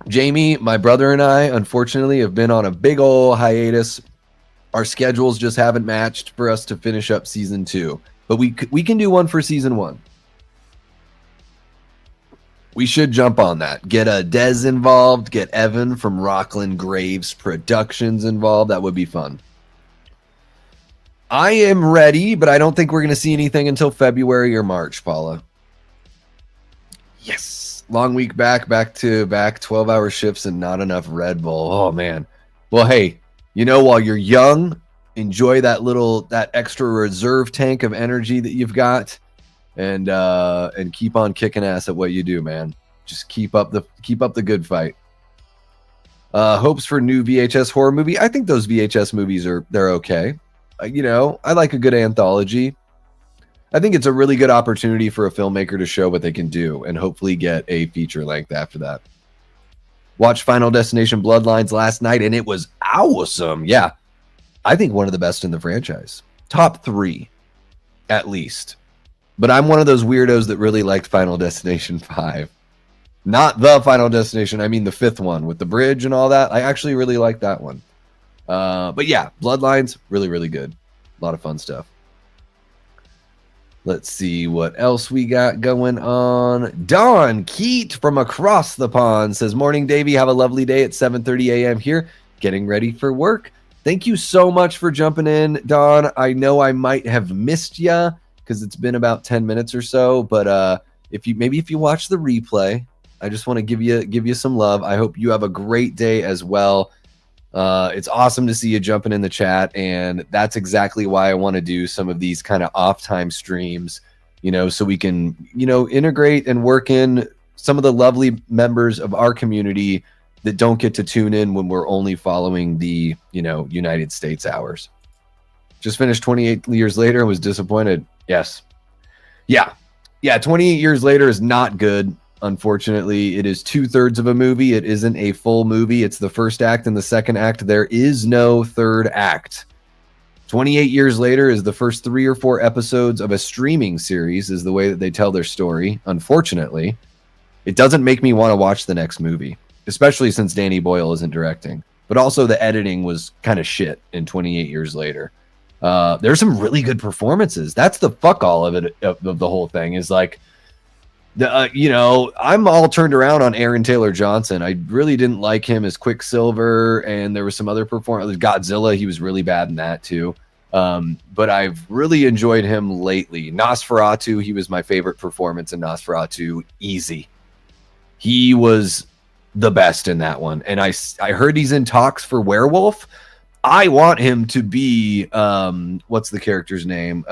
Jamie, my brother and I, unfortunately, have been on a big ol' hiatus. Our schedules just haven't matched for us to finish up season 2. But we can do one for season 1. We should jump on that. Get Dez involved. Get Evan from Rockland Graves Productions involved. That would be fun. I am ready, but I don't think we're going to see anything until February or March, Paula. Yes. Long week back to back, 12-hour shifts and not enough Red Bull. Oh, man. Well, hey, you know, while you're young, enjoy that extra reserve tank of energy that you've got. And keep on kicking ass at what you do, man. Just keep up the good fight. Hopes for new VHS horror movie. I think those VHS movies they're okay. You know, I like a good anthology. I think it's a really good opportunity for a filmmaker to show what they can do and hopefully get a feature length after that. Watched Final Destination Bloodlines last night and it was awesome. Yeah. I think one of the best in the franchise. Top 3 at least. But I'm one of those weirdos that really liked Final Destination 5. Not the Final Destination. I mean the 5th one with the bridge and all that. I actually really like that one. But yeah, Bloodlines, really, really good. A lot of fun stuff. Let's see what else we got going on. Don Keat from across the pond says, morning, Davey. Have a lovely day at 7:30 a.m. here. Getting ready for work. Thank you so much for jumping in, Don. I know I might have missed you because it's been about 10 minutes or so. But if you watch the replay, I just want to give you some love. I hope you have a great day as well. It's awesome to see you jumping in the chat, and that's exactly why I want to do some of these kind of off time streams, so we can, integrate and work in some of the lovely members of our community that don't get to tune in when we're only following the, United States hours. Just finished 28 years later and was disappointed. Yes. Yeah. 28 years later is not good. Unfortunately, it is 2/3 of a movie. It isn't a full movie. It's the first act and the second act. There is no third act. 28 years later is the first 3 or 4 episodes of a streaming series, is the way that they tell their story. Unfortunately, it doesn't make me want to watch the next movie, especially since Danny Boyle isn't directing. But also the editing was kind of shit in 28 years later. There's some really good performances. That's the fuck all of it, of the whole thing, is like, I'm all turned around on Aaron Taylor Johnson. I really didn't like him as Quicksilver, and there was some other performance. Godzilla, he was really bad in that too. But I've really enjoyed him lately. Nosferatu, he was my favorite performance in Nosferatu. Easy. He was the best in that one. And I heard he's in talks for Werewolf. I want him to be, what's the character's name?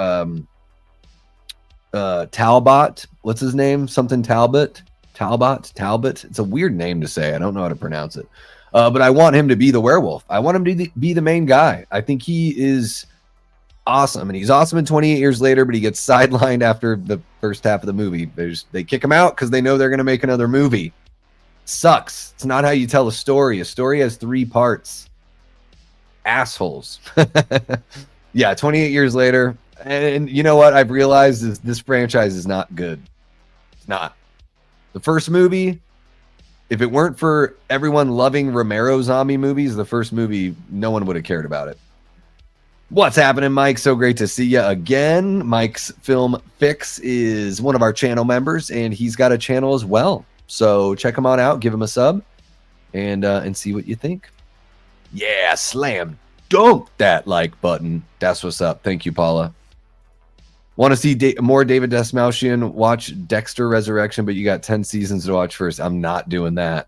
Talbot, what's his name? Something Talbot. It's a weird name to say. I don't know how to pronounce it. But I want him to be the werewolf. I want him to be the main guy. I think he is awesome, and he's awesome in 28 years later, but he gets sidelined after the first half of the movie. They kick him out because they know they're going to make another movie. Sucks. It's not how you tell a story. A story has 3 parts. Assholes. Yeah, 28 years later. And you know what I've realized is this franchise is not good. It's not. The first movie, if it weren't for everyone loving Romero zombie movies, the first movie, no one would have cared about it. What's happening, Mike? So great to see you again. Mike's Film Fix is one of our channel members, and he's got a channel as well. So check him on out, give him a sub, and see what you think. Yeah, slam dunk that like button. That's what's up. Thank you, Paula. Want to see more David Desmalchian? Watch Dexter Resurrection, but you got 10 seasons to watch first. I'm not doing that.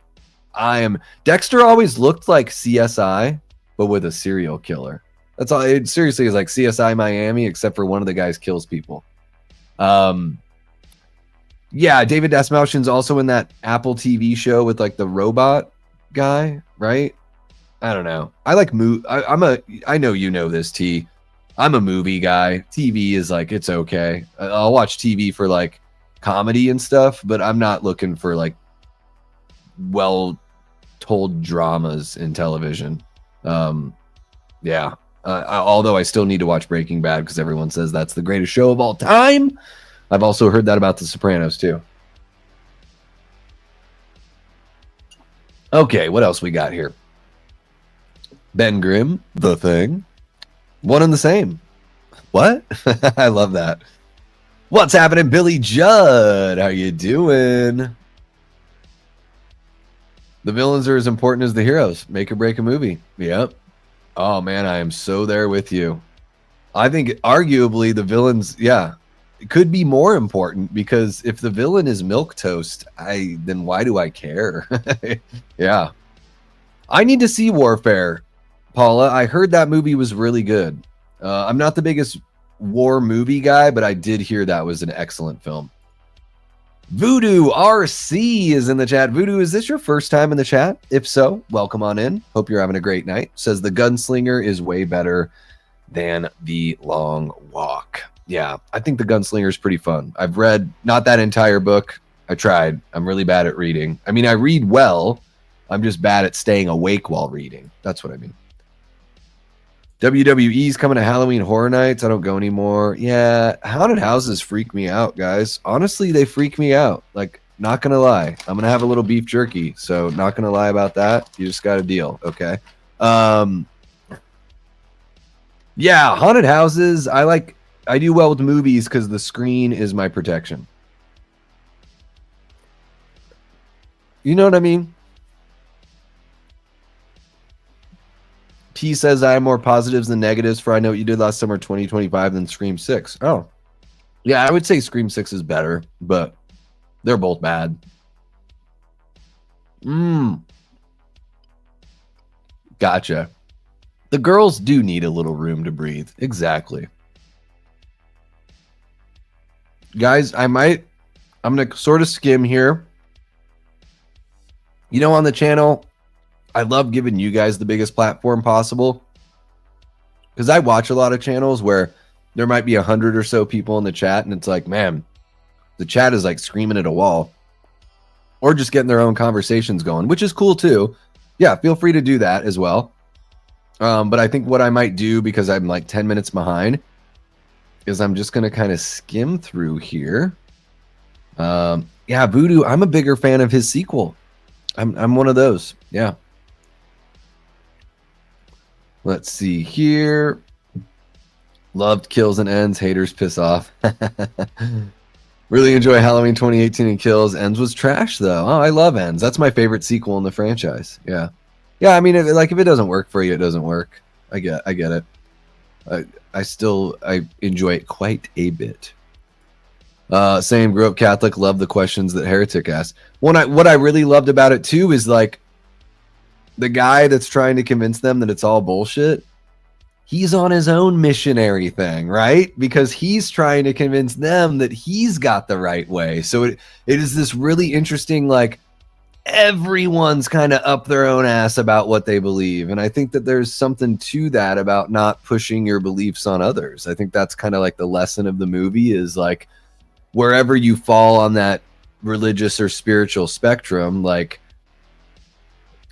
Dexter always looked like CSI, but with a serial killer. That's all. It seriously is like CSI Miami, except for one of the guys kills people. Yeah, David Desmalchian's also in that Apple TV show with like the robot guy, right? I don't know. I like I know you know this, T. I'm a movie guy. TV is like, it's okay. I'll watch TV for like comedy and stuff, but I'm not looking for like well told dramas in television. Yeah. Although I still need to watch Breaking Bad because everyone says that's the greatest show of all time. I've also heard that about The Sopranos too. Okay, what else we got here? Ben Grimm, The Thing. One and the same. What? I love that. What's happening, Billy Judd? How you doing? The villains are as important as the heroes. Make or break a movie. Yep. Oh, man, I am so there with you. I think arguably the villains, yeah, it could be more important because if the villain is milquetoast, then why do I care? Yeah. I need to see Warfare. Paula, I heard that movie was really good. I'm not the biggest war movie guy, but I did hear that was an excellent film. Voodoo RC is in the chat. Voodoo, is this your first time in the chat? If so, welcome on in. Hope you're having a great night. Says the Gunslinger is way better than The Long Walk. Yeah, I think the Gunslinger is pretty fun. I've read not that entire book. I tried. I'm really bad at reading. I mean, I read well. I'm just bad at staying awake while reading. That's what I mean. WWE's coming to Halloween Horror Nights. I don't go anymore. Yeah, haunted houses freak me out, guys. Honestly, they freak me out. Like, Not gonna lie. I'm gonna have a little beef jerky, so not gonna lie about that. You just got to deal, okay? Yeah, haunted houses. I do well with movies because the screen is my protection. You know what I mean? P says I have more positives than negatives for I Know What You Did Last Summer 2025 than Scream 6. Oh. Yeah, I would say Scream 6 is better, but they're both bad. Gotcha. The girls do need a little room to breathe. Exactly. Guys, I'm going to sort of skim here. You know, on the channel, I love giving you guys the biggest platform possible because I watch a lot of channels where there might be 100 or so people in the chat and it's like, man, the chat is like screaming at a wall or just getting their own conversations going, which is cool too. Yeah, feel free to do that as well. But I think what I might do, because I'm like 10 minutes behind, is I'm just going to kind of skim through here. Yeah, Voodoo, I'm a bigger fan of his sequel. I'm one of those. Yeah. Let's see here. Loved Kills and Ends. Haters piss off. Really enjoy Halloween 2018 and Kills. Ends was trash, though. Oh, I love Ends. That's my favorite sequel in the franchise. Yeah. Yeah, I mean, if it doesn't work for you, it doesn't work. I get it. I enjoy it quite a bit. Same, grew up Catholic, love the questions that Heretic asked. What I really loved about it too is like the guy that's trying to convince them that it's all bullshit. He's on his own missionary thing, right? Because he's trying to convince them that he's got the right way. So it is this really interesting, like, everyone's kind of up their own ass about what they believe. And I think that there's something to that about not pushing your beliefs on others. I think that's kind of like the lesson of the movie is like, wherever you fall on that religious or spiritual spectrum, like,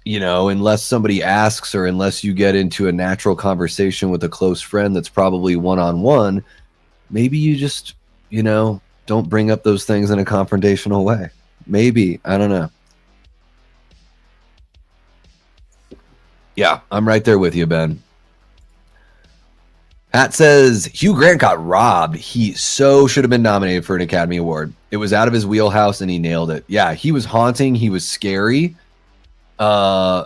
you know, unless somebody asks or unless you get into a natural conversation with a close friend that's probably one-on-one, maybe you just, you know, don't bring up those things in a confrontational way. Maybe. I don't know. Yeah, I'm right there with you, Ben. Pat says, Hugh Grant got robbed. He so should have been nominated for an Academy Award. It was out of his wheelhouse and he nailed it. Yeah, he was haunting. He was scary. I'm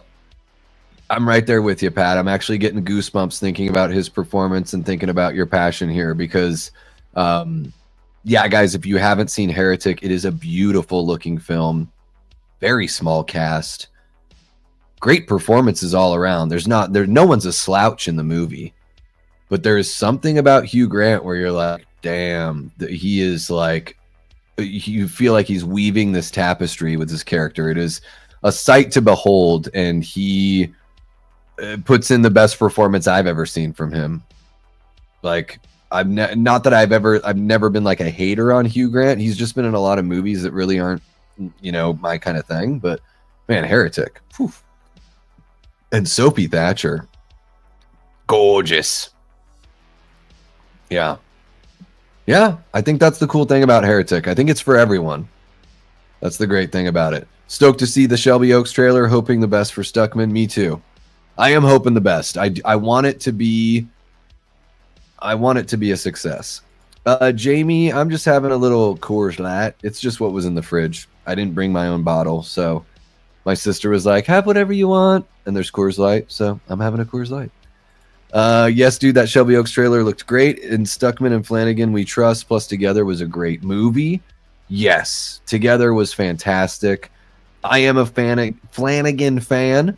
right there with you, Pat. I'm actually getting goosebumps thinking about his performance and thinking about your passion here because, yeah, guys, if you haven't seen Heretic, it is a beautiful looking film. Very small cast. Great performances all around. No one's a slouch in the movie. But there is something about Hugh Grant where you're like, damn, he is like, you feel like he's weaving this tapestry with his character. It is a sight to behold, and he puts in the best performance I've ever seen from him. Like, I've never been like a hater on Hugh Grant. He's just been in a lot of movies that really aren't, you know, my kind of thing. But man, Heretic, whew. And Sophie Thatcher, gorgeous. Yeah. Yeah, I think that's the cool thing about Heretic. I think it's for everyone. That's the great thing about it. Stoked to see the Shelby Oaks trailer, hoping the best for Stuckman. Me too. I am hoping the best. I want it to be a success. Jamie, I'm just having a little Coors Light. It's just what was in the fridge. I didn't bring my own bottle, so my sister was like, have whatever you want. And there's Coors Light, so I'm having a Coors Light. Yes, dude, that Shelby Oaks trailer looked great. And Stuckman and Flanagan, we trust, plus Together was a great movie. Yes, Together was fantastic. I am a Flanagan fan.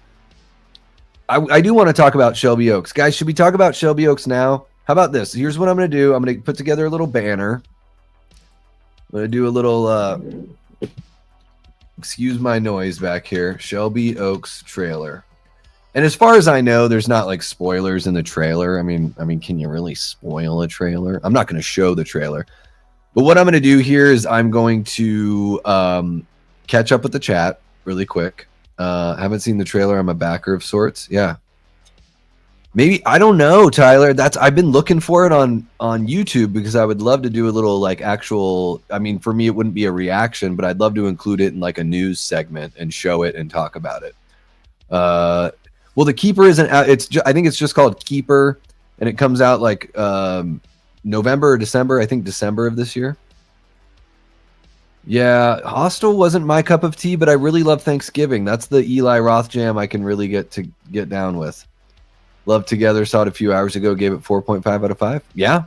I do want to talk about Shelby Oaks. Guys, should we talk about Shelby Oaks now? How about this? Here's what I'm going to do. I'm going to put together a little banner. I'm going to do a little, excuse my noise back here, Shelby Oaks trailer. And as far as I know, there's not like spoilers in the trailer. I mean, can you really spoil a trailer? I'm not going to show the trailer. But what I'm going to do here is I'm going to catch up with the chat really quick. Haven't seen the trailer. I'm a backer of sorts. Yeah. Maybe, I don't know, Tyler. I've been looking for it on YouTube because I would love to do a little like actual. I mean, for me, it wouldn't be a reaction, but I'd love to include it in like a news segment and show it and talk about it. Well, the Keeper isn't out. I think it's just called Keeper, and it comes out like November or December. I think December of this year. Yeah, Hostel wasn't my cup of tea, but I really love Thanksgiving. That's the Eli Roth jam I can really get down with. Love Together, saw it a few hours ago, gave it 4.5 out of 5. Yeah.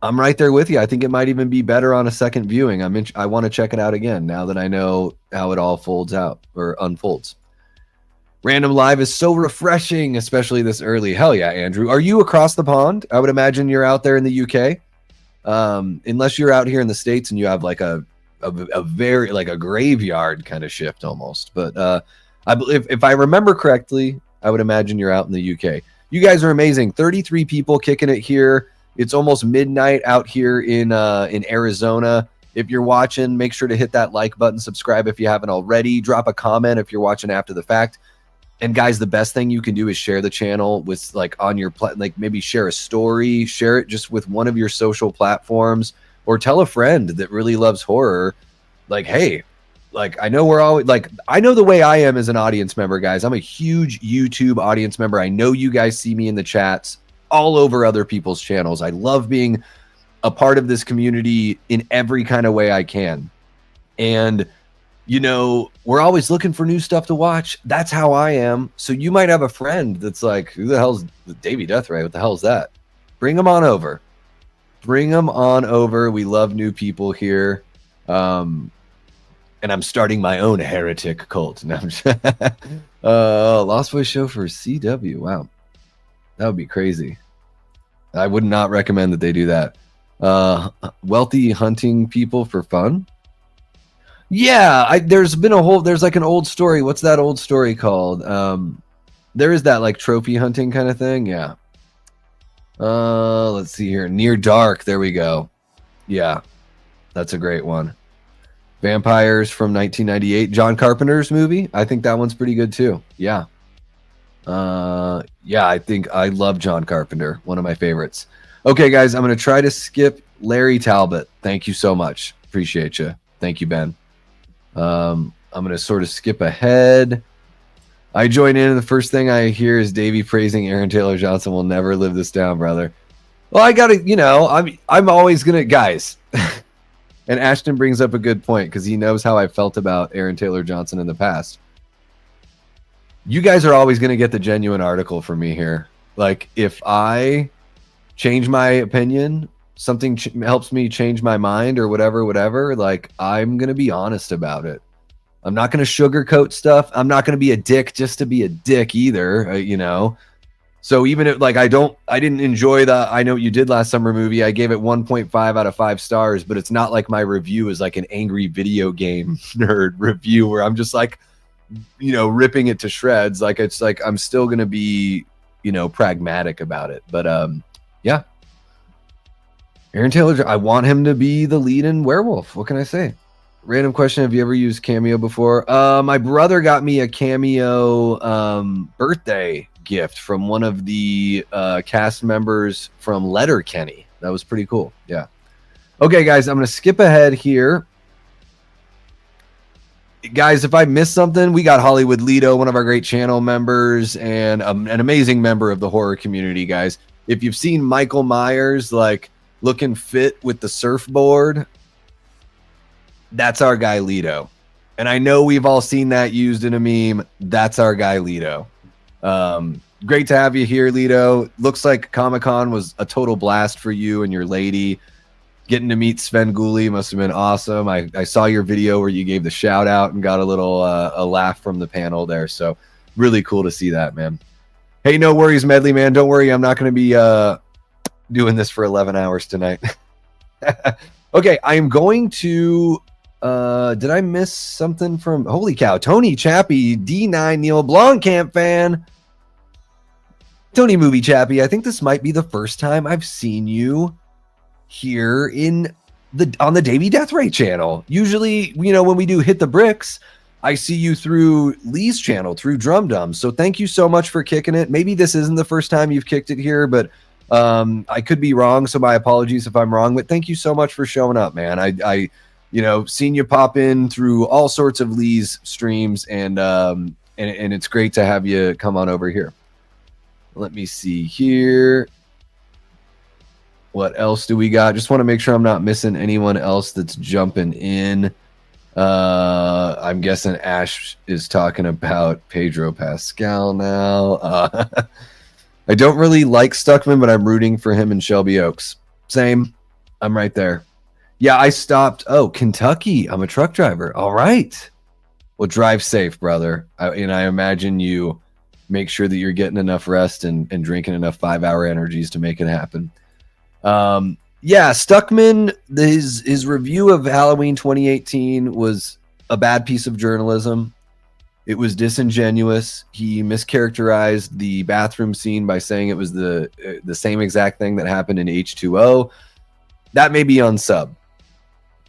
I'm right there with you. I think it might even be better on a second viewing. I want to check it out again now that I know how it all folds out or unfolds. Random Live is so refreshing, especially this early. Hell yeah, Andrew. Are you across the pond? I would imagine you're out there in the UK. Unless you're out here in the States and you have like a very like a graveyard kind of shift almost. But I believe, if I remember correctly, I would imagine you're out in the UK. You guys are amazing. 33 people kicking it here. It's almost midnight out here in Arizona. If you're watching, make sure to hit that like button, subscribe if you haven't already. Drop a comment if you're watching after the fact. And guys, the best thing you can do is share the channel with like on your like maybe share a story, share it just with one of your social platforms, or tell a friend that really loves horror. Like, hey, like I know we're always like I know the way I am as an audience member, guys. I'm a huge YouTube audience member. I know you guys see me in the chats all over other people's channels. I love being a part of this community in every kind of way I can. And you know, we're always looking for new stuff to watch. That's how I am. So you might have a friend that's like, who the hell's Davey Deathray? What the hell is that? Bring them on over. Bring them on over. We love new people here. And I'm starting my own heretic cult. Now Lost Boys show for CW. Wow. That would be crazy. I would not recommend that they do that. Wealthy hunting people for fun. Yeah, there's like an old story. What's that old story called? There is that like trophy hunting kind of thing. Yeah. Let's see here. Near Dark. There we go. Yeah, that's a great one. Vampires from 1998. John Carpenter's movie. I think that one's pretty good too. Yeah. Yeah, I think I love John Carpenter. One of my favorites. Okay, guys, I'm going to try to skip Larry Talbot. Thank you so much. Appreciate you. Thank you, Ben. I'm going to sort of skip ahead. I join in, and the first thing I hear is Davey praising Aaron Taylor Johnson. Will never live this down, brother. Well, I got to, you know, I'm always going to, guys. And Ashton brings up a good point because he knows how I felt about Aaron Taylor Johnson in the past. You guys are always going to get the genuine article from me here. Like, if I change my opinion, something helps me change my mind or whatever, like, I'm going to be honest about it. I'm not going to sugarcoat stuff. I'm not going to be a dick just to be a dick either, you know? So even if, like, I didn't enjoy the I Know What You Did Last Summer movie, I gave it 1.5 out of 5 stars, but it's not like my review is like an angry video game nerd review where I'm just like, you know, ripping it to shreds. Like, it's like, I'm still going to be, you know, pragmatic about it. But, yeah. Aaron Taylor, I want him to be the lead in Werewolf. What can I say? Random question. Have you ever used Cameo before? My brother got me a Cameo birthday gift from one of the cast members from Letterkenny. That was pretty cool. Yeah. Okay, guys, I'm going to skip ahead here. Guys, if I missed something, we got Hollywood Lido, one of our great channel members and an amazing member of the horror community, guys. If you've seen Michael Myers, like, looking fit with the surfboard, that's our guy Lido. And I know we've all seen that used in a meme. That's our guy Lido. Great to have you here, Lido. Looks like Comic-Con was a total blast for you and your lady. Getting to meet Sven Gulli must have been awesome. I saw your video where you gave the shout out and got a little a laugh from the panel there. So really cool to see that, man. Hey, no worries, Medley, man. Don't worry. I'm not going to be doing this for 11 hours tonight. Okay, I am going to did I miss something from holy cow, Tony Chappie, D9 Neil Blomkamp fan. Tony Movie Chappie, I think this might be the first time I've seen you here on the Davey Deathray channel. Usually, you know, when we do Hit the Bricks, I see you through Lee's channel, through Drum Dum. So thank you so much for kicking it. Maybe this isn't the first time you've kicked it here, but I could be wrong. So my apologies if I'm wrong, but thank you so much for showing up, man. I seen you pop in through all sorts of Lee's streams, and it's great to have you come on over here. Let me see here. What else do we got? Just want to make sure I'm not missing anyone else that's jumping in. I'm guessing Ash is talking about Pedro Pascal now. I don't really like Stuckman, but I'm rooting for him in Shelby Oaks. Same. I'm right there. Yeah, I stopped. Oh, Kentucky. I'm a truck driver. All right. Well, drive safe, brother. I imagine you make sure that you're getting enough rest and drinking enough 5-hour energies to make it happen. Yeah, Stuckman, his review of Halloween 2018 was a bad piece of journalism. It was disingenuous. He mischaracterized the bathroom scene by saying it was the same exact thing that happened in H2O. That may be on sub.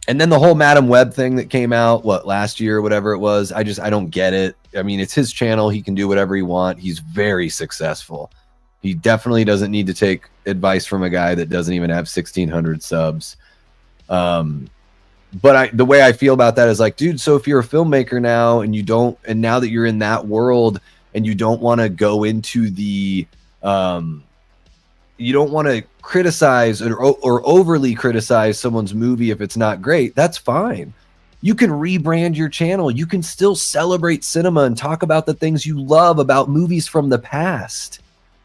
And then the whole Madam Web thing that came out, last year or whatever it was, I don't get it. I mean, it's his channel. He can do whatever he wants. He's very successful. He definitely doesn't need to take advice from a guy that doesn't even have 1,600 subs. But the way I feel about that is like, dude, so if you're a filmmaker now and now that you're in that world and you don't want to go into the, you don't want to criticize or overly criticize someone's movie if it's not great, that's fine. You can rebrand your channel. You can still celebrate cinema and talk about the things you love about movies from the past,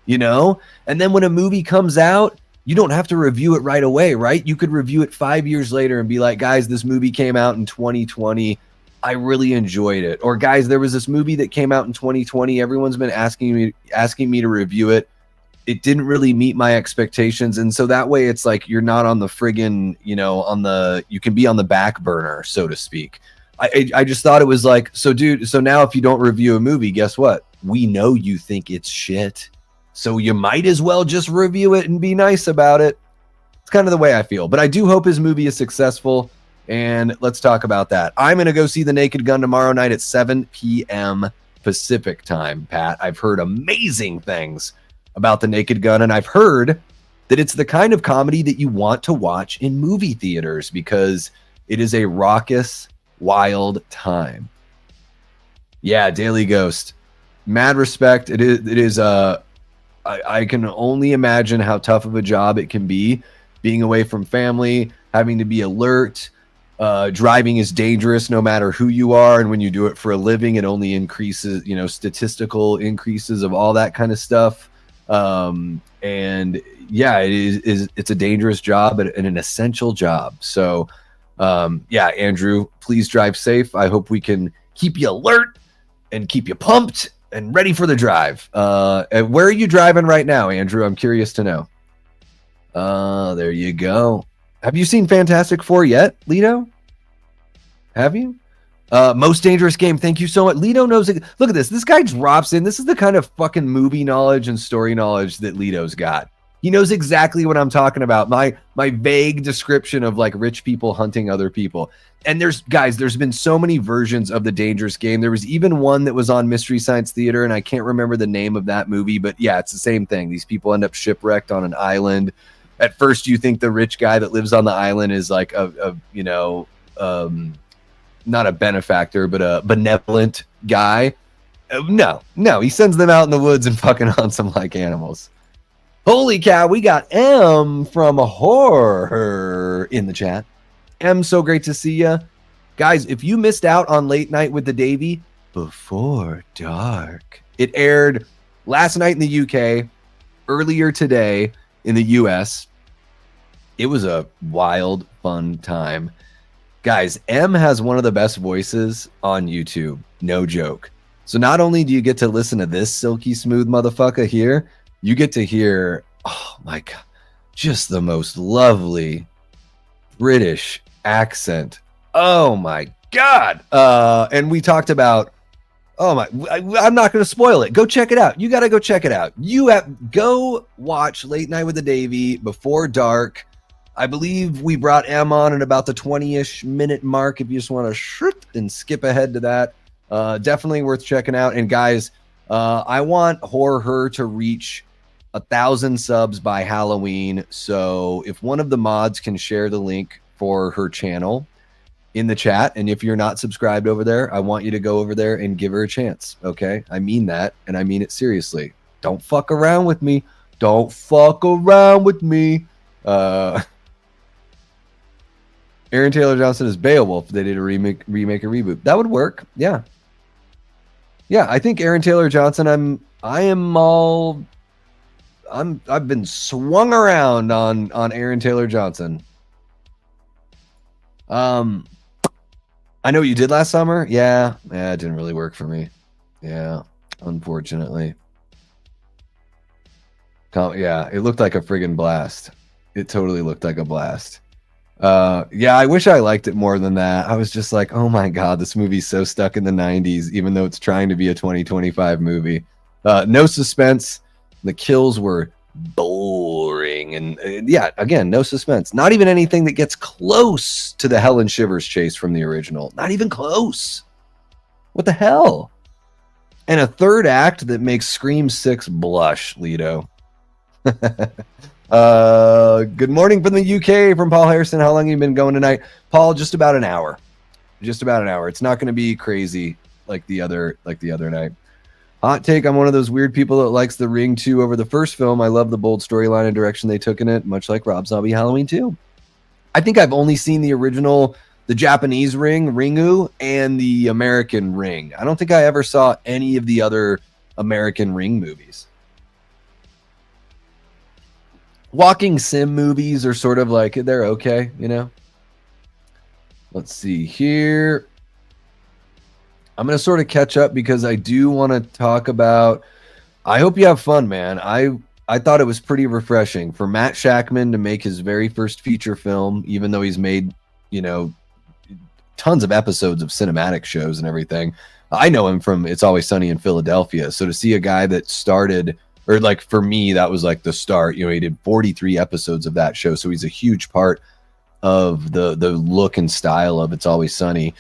you know? And then when a movie comes out, you don't have to review it right away, right? You could review it 5 years later and be like, guys, this movie came out in 2020. I really enjoyed it. Or guys, there was this movie that came out in 2020. Everyone's been asking me to review it. It didn't really meet my expectations. And so that way it's like, you're not on the friggin', you can be on the back burner, so to speak. I just thought it was like, so dude, so now if you don't review a movie, guess what? We know you think it's shit. So you might as well just review it and be nice about it. It's kind of the way I feel. But I do hope his movie is successful. And let's talk about that. I'm going to go see The Naked Gun tomorrow night at 7 p.m. Pacific time, Pat. I've heard amazing things about The Naked Gun. And I've heard that it's the kind of comedy that you want to watch in movie theaters because it is a raucous, wild time. Yeah, Daily Ghost. Mad respect. It is I can only imagine how tough of a job it can be, being away from family, having to be alert. Driving is dangerous no matter who you are. And when you do it for a living, it only increases, statistical increases of all that kind of stuff. And yeah, it's a dangerous job and an essential job. So, yeah, Andrew, please drive safe. I hope we can keep you alert and keep you pumped and ready for the drive. And where are you driving right now, Andrew? I'm curious to know. There you go. Have you seen Fantastic Four yet, Lido? Have you? Most Dangerous Game. Thank you so much. Lido knows it. Look at this. This guy drops in. This is the kind of fucking movie knowledge and story knowledge that Lido's got. He knows exactly what I'm talking about. My vague description of like rich people hunting other people. And there's been so many versions of The Dangerous Game. There was even one that was on Mystery Science Theater, and I can't remember the name of that movie, but yeah, it's the same thing. These people end up shipwrecked on an island. At first, you think the rich guy that lives on the island is like not a benefactor, but a benevolent guy. No, he sends them out in the woods and fucking hunts them like animals. Holy cow, we got M from Horror in the chat. M, so great to see you. Guys, if you missed out on Late Night with the Davey, Before Dark, it aired last night in the UK, earlier today in the US. It was a wild, fun time. Guys, M has one of the best voices on YouTube. No joke. So not only do you get to listen to this silky smooth motherfucker here, you get to hear, oh my God, just the most lovely British accent. Oh my God. And we talked about, I'm not going to spoil it. Go check it out. You got to go check it out. Go watch Late Night with the Davey, Before Dark. I believe we brought M on at about the 20-ish minute mark. If you just want to shoot and skip ahead to that, Definitely worth checking out. And guys, I want Her to reach 1,000 subs by Halloween. So if one of the mods can share the link for her channel in the chat, and if you're not subscribed over there, I want you to go over there and give her a chance. Okay, I mean that, and I mean it seriously. Don't fuck around with me. Don't fuck around with me. Aaron Taylor Johnson is Beowulf. They did a remake, a reboot. That would work. Yeah. I think Aaron Taylor Johnson. I've been swung around on Aaron Taylor Johnson. I know what you did last summer. Yeah, it didn't really work for me. Yeah, unfortunately. Yeah, it looked like a friggin' blast. It totally looked like a blast. Yeah, I wish I liked it more than that. I was just like, oh my God, this movie's so stuck in the 90s, even though it's trying to be a 2025 movie. No suspense. The kills were boring. And yeah, again, no suspense. Not even anything that gets close to the Helen Shivers chase from the original. Not even close. What the hell? And a third act that makes Scream 6 blush, Lido. Good morning from the UK from Paul Harrison. How long have you been going tonight? Paul, just about an hour. Just about an hour. It's not going to be crazy like the other night. Hot take, I'm one of those weird people that likes The Ring 2 over the first film. I love the bold storyline and direction they took in it, much like Rob Zombie Halloween 2. I think I've only seen the original, the Japanese Ring, Ringu, and the American Ring. I don't think I ever saw any of the other American Ring movies. Walking sim movies are sort of like, they're okay, you know? Let's see here. I'm going to sort of catch up because I do want to talk about, I hope you have fun, man. I thought it was pretty refreshing for Matt Shackman to make his very first feature film, even though he's made, you know, tons of episodes of cinematic shows and everything. I know him from It's Always Sunny in Philadelphia. So to see a guy that started, or like for me, that was like the start, you know, he did 43 episodes of that show. So he's a huge part of the look and style of It's Always Sunny.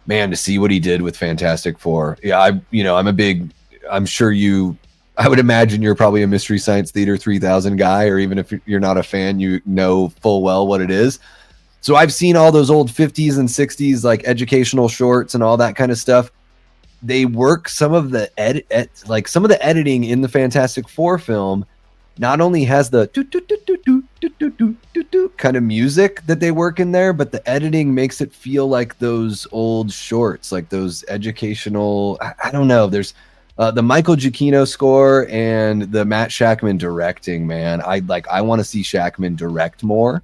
Man, to see what he did with Fantastic Four. Yeah, I'm sure I would imagine you're probably a Mystery Science Theater 3000 guy, or even if you're not a fan, you know full well what it is. So I've seen all those old 50s and 60s, like educational shorts and all that kind of stuff. They work some of the editing in the Fantastic Four film. Not only has the kind of music that they work in there, but the editing makes it feel like those old shorts, like those educational. I don't know. There's the Michael Giacchino score and the Matt Shackman directing. Man, I want to see Shackman direct more.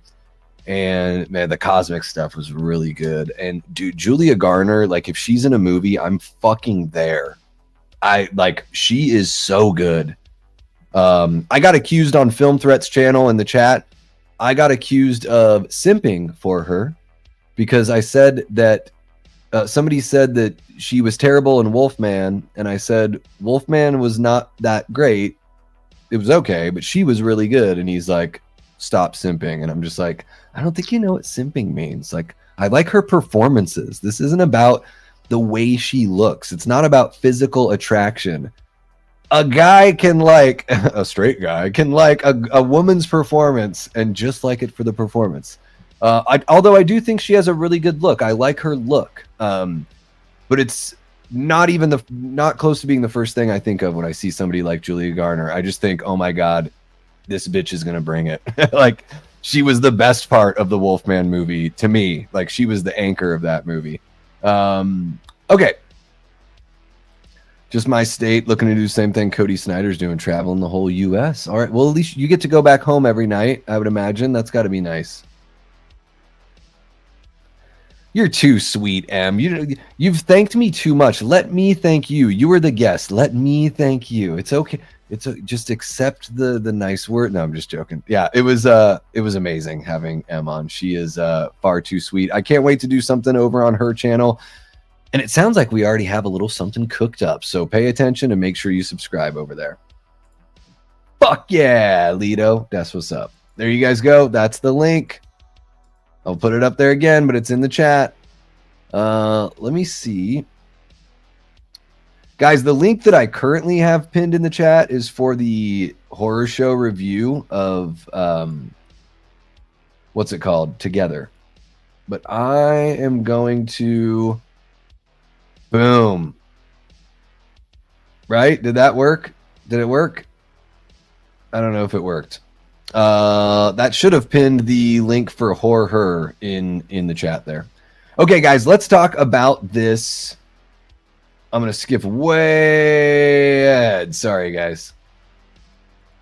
And man, the cosmic stuff was really good. And dude, Julia Garner, like if she's in a movie, I'm fucking there. She is so good. I got accused on Film Threats channel in the chat. I got accused of simping for her because I said that somebody said that she was terrible in Wolfman, and I said Wolfman was not that great. It was okay, but she was really good. And he's like, stop simping. And I'm just like, I don't think you know what simping means. Like, I like her performances. This isn't about the way she looks. It's not about physical attraction. A guy can like, a straight guy can like a woman's performance and just like it for the performance. Although I do think she has a really good look. I like her look. But it's not close to being the first thing I think of when I see somebody like Julia Garner. I just think, oh my God, this bitch is going to bring it. Like, she was the best part of the Wolfman movie to me. Like, she was the anchor of that movie. Okay. Just my state, looking to do the same thing Cody Snyder's doing, traveling the whole U.S. All right. Well, at least you get to go back home every night, I would imagine. That's got to be nice. You're too sweet, Em. You've thanked me too much. Let me thank you. You were the guest. Let me thank you. It's okay. Just accept the nice word. No, I'm just joking. Yeah, it was amazing having Em on. She is far too sweet. I can't wait to do something over on her channel. And it sounds like we already have a little something cooked up. So pay attention and make sure you subscribe over there. Fuck yeah, Lido. That's what's up. There you guys go. That's the link. I'll put it up there again, but it's in the chat. Let me see. Guys, the link that I currently have pinned in the chat is for the horror show review of what's it called? Together. But I am going to boom. Right? Did that work? Did it work? I don't know if it worked. That should have pinned the link for horror in the chat there. Okay, guys, let's talk about this. I'm going to skip way ahead. Sorry, guys.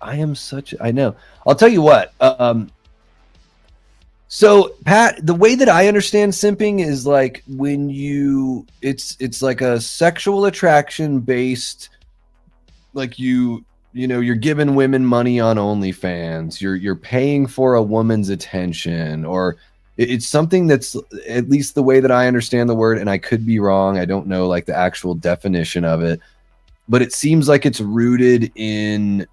I know. I'll tell you what. So, Pat, the way that I understand simping is like when it's like a sexual attraction based, like you're giving women money on OnlyFans. You're paying for a woman's attention, or it's something that's, at least the way that I understand the word, and I could be wrong. I don't know like the actual definition of it, but it seems like it's rooted in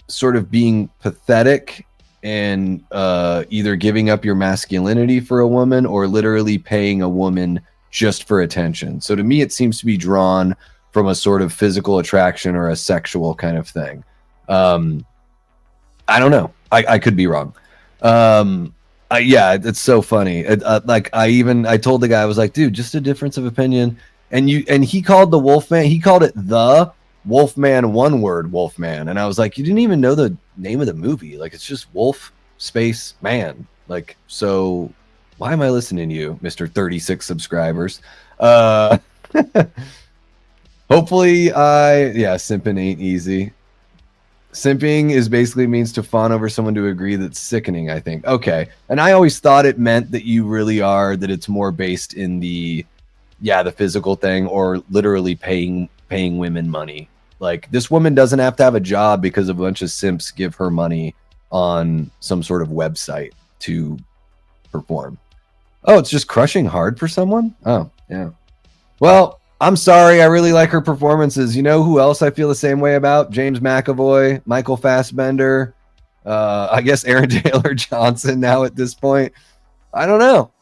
sort of being pathetic and either giving up your masculinity for a woman or literally paying a woman just for attention. So to me, it seems to be drawn from a sort of physical attraction or a sexual kind of thing. I don't know. I could be wrong. Yeah, it's so funny. I told the guy, I was like, dude, just a difference of opinion. And he called the Wolfman, he called it the Wolfman, one word Wolfman. And I was like, you didn't even know the name of the movie. Like, it's just Wolf space man. Like, so why am I listening to you, Mr. 36 subscribers? Hopefully simping ain't easy. Simping is basically means to fawn over someone to agree that's sickening, I think. Okay. And I always thought it meant that you really are, that it's more based in the physical thing, or literally paying women money. Like, this woman doesn't have to have a job because a bunch of simps give her money on some sort of website to perform. Oh, it's just crushing hard for someone? Oh, yeah. Well, I'm sorry. I really like her performances. You know who else I feel the same way about? James McAvoy, Michael Fassbender, I guess Aaron Taylor Johnson now at this point. I don't know.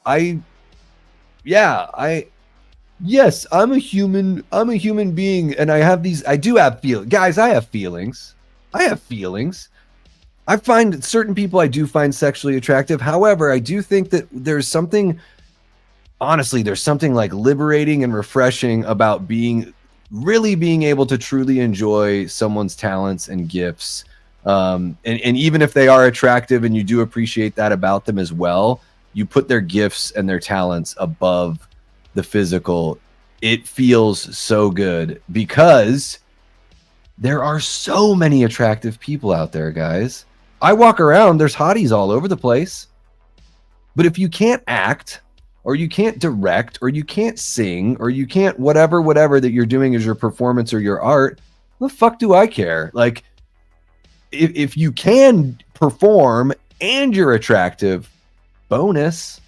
Yes, I'm a human being, and I do have feelings. Guys, I have feelings. I find certain people I do find sexually attractive. However, I do think that there's something like liberating and refreshing about being able to truly enjoy someone's talents and gifts. And even if they are attractive and you do appreciate that about them as well, you put their gifts and their talents above the physical. It feels so good because there are so many attractive people out there, guys. I walk around, there's hotties all over the place. But if you can't act, or you can't direct, or you can't sing, or you can't whatever that you're doing as your performance or your art, the fuck do I care? Like, if you can perform and you're attractive, bonus.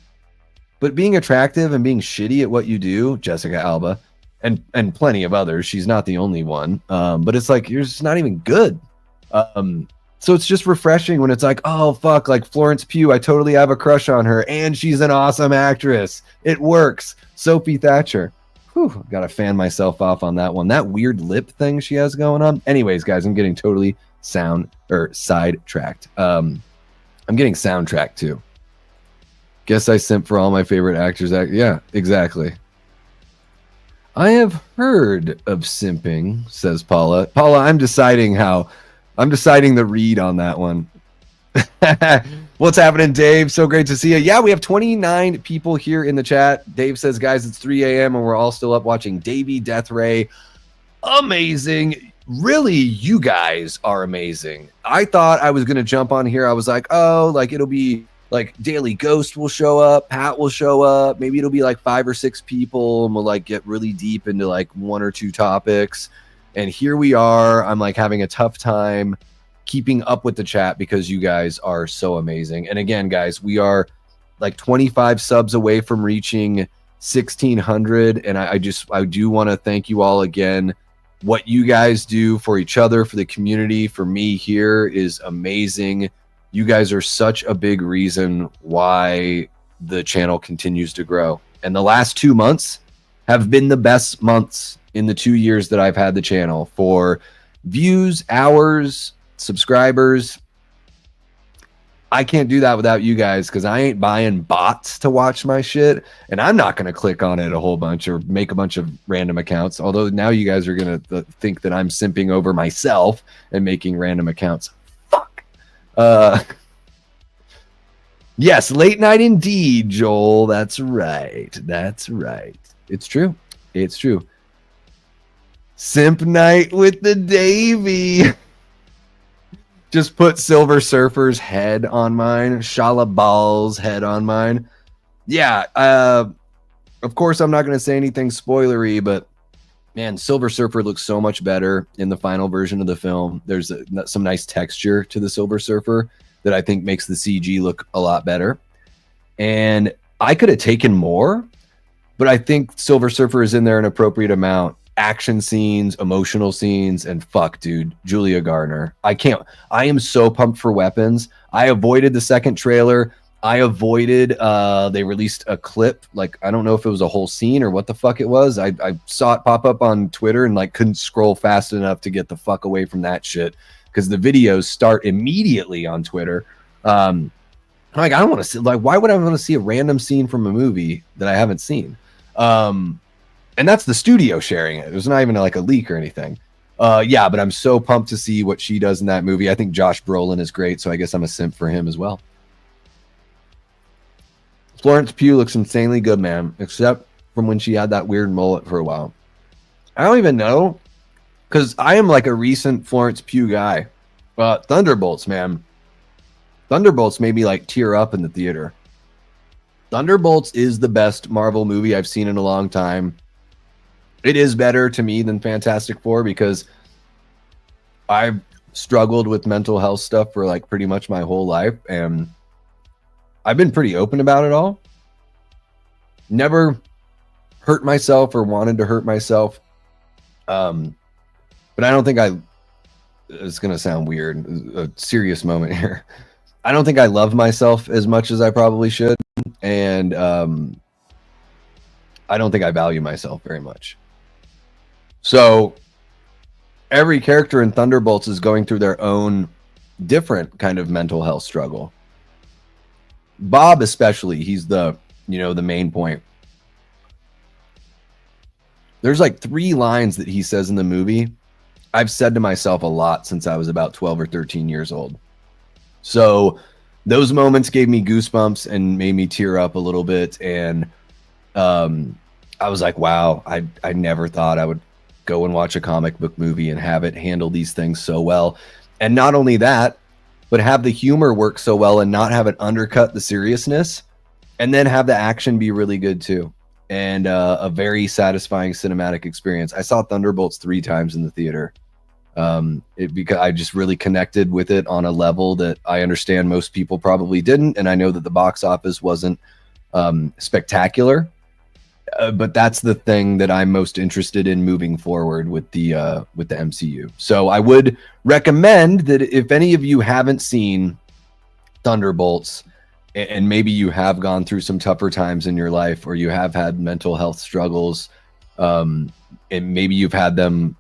But being attractive and being shitty at what you do, Jessica Alba, and plenty of others, she's not the only one. But it's like, you're just not even good. So it's just refreshing when it's like, oh, fuck, like Florence Pugh, I totally have a crush on her, and she's an awesome actress. It works. Sophie Thatcher. Whew, gotta fan myself off on that one. That weird lip thing she has going on. Anyways, guys, I'm getting totally sidetracked. I'm getting soundtracked too. Guess I simp for all my favorite actors. Yeah, exactly. I have heard of simping, says Paula. Paula, I'm deciding the read on that one. What's happening, Dave? So great to see you. Yeah, we have 29 people here in the chat. Dave says, guys, it's 3 a.m. and we're all still up watching Davey Death Ray. Amazing. Really, you guys are amazing. I thought I was going to jump on here. I was like, oh, like it'll be like Daily Ghost will show up, Pat will show up, maybe it'll be like 5 or 6 people, and we'll like get really deep into like 1 or 2 topics. And here we are. I'm like having a tough time keeping up with the chat because you guys are so amazing. And again, guys, we are like 25 subs away from reaching 1,600. And I do want to thank you all again. What you guys do for each other, for the community, for me here is amazing. You guys are such a big reason why the channel continues to grow. And the last 2 months have been the best months in the 2 years that I've had the channel for views, hours, subscribers. I can't do that without you guys because I ain't buying bots to watch my shit, and I'm not going to click on it a whole bunch or make a bunch of random accounts. Although now you guys are going to think that I'm simping over myself and making random accounts. Fuck. Yes, late night indeed, Joel. That's right. That's right. It's true. It's true. Simp night with the Davy. Just put Silver Surfer's head on mine. Shala Ball's head on mine. Yeah. Of course, I'm not going to say anything spoilery, but man, Silver Surfer looks so much better in the final version of the film. There's some nice texture to the Silver Surfer that I think makes the CG look a lot better. And I could have taken more, but I think Silver Surfer is in there an appropriate amount. Action scenes, emotional scenes, and fuck, dude, Julia Garner. I am so pumped for Weapons. I avoided the second trailer. I avoided, they released a clip. Like, I don't know if it was a whole scene or what the fuck it was. I saw it pop up on Twitter and like couldn't scroll fast enough to get the fuck away from that shit because the videos start immediately on Twitter. I'm like, I don't want to see, like, why would I want to see a random scene from a movie that I haven't seen? And that's the studio sharing it. It was not even like a leak or anything. Yeah, but I'm so pumped to see what she does in that movie. I think Josh Brolin is great, so I guess I'm a simp for him as well. Florence Pugh looks insanely good, man, except from when she had that weird mullet for a while. I don't even know, because I am like a recent Florence Pugh guy. Thunderbolts, man. Thunderbolts made me like tear up in the theater. Thunderbolts is the best Marvel movie I've seen in a long time. It is better to me than Fantastic Four because I've struggled with mental health stuff for like pretty much my whole life, and I've been pretty open about it all. Never hurt myself or wanted to hurt myself. But I don't think it's going to sound weird, a serious moment here. I don't think I love myself as much as I probably should. And I don't think I value myself very much. So every character in Thunderbolts is going through their own different kind of mental health struggle. Bob especially, he's the main point. There's like 3 lines that he says in the movie I've said to myself a lot since I was about 12 or 13 years old. So those moments gave me goosebumps and made me tear up a little bit. And I was like, wow, I never thought I would go and watch a comic book movie and have it handle these things so well. And not only that, but have the humor work so well and not have it undercut the seriousness, and then have the action be really good too. And a very satisfying cinematic experience. I saw Thunderbolts 3 times in the theater. Because I just really connected with it on a level that I understand most people probably didn't. And I know that the box office wasn't spectacular. But that's the thing that I'm most interested in moving forward with the MCU. So I would recommend that if any of you haven't seen Thunderbolts, and maybe you have gone through some tougher times in your life, or you have had mental health struggles, and maybe you've had them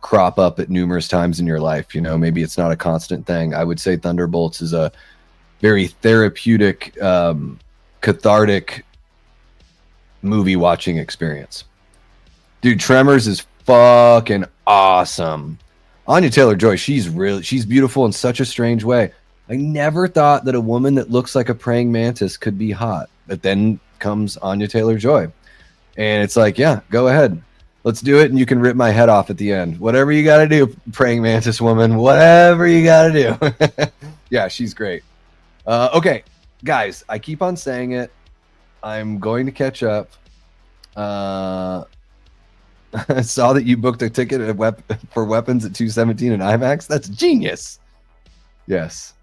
crop up at numerous times in your life, maybe it's not a constant thing. I would say Thunderbolts is a very therapeutic, cathartic movie watching experience. Dude, Tremors is fucking awesome. Anya Taylor-Joy, she's beautiful in such a strange way. I never thought that a woman that looks like a praying mantis could be hot. But then comes Anya Taylor-Joy. And it's like, yeah, go ahead. Let's do it, and you can rip my head off at the end. Whatever you got to do, praying mantis woman. Whatever you got to do. Yeah, she's great. Okay, guys, I keep on saying it. I'm going to catch up. I saw that you booked a ticket for Weapons at 217 in IMAX. That's genius. Yes.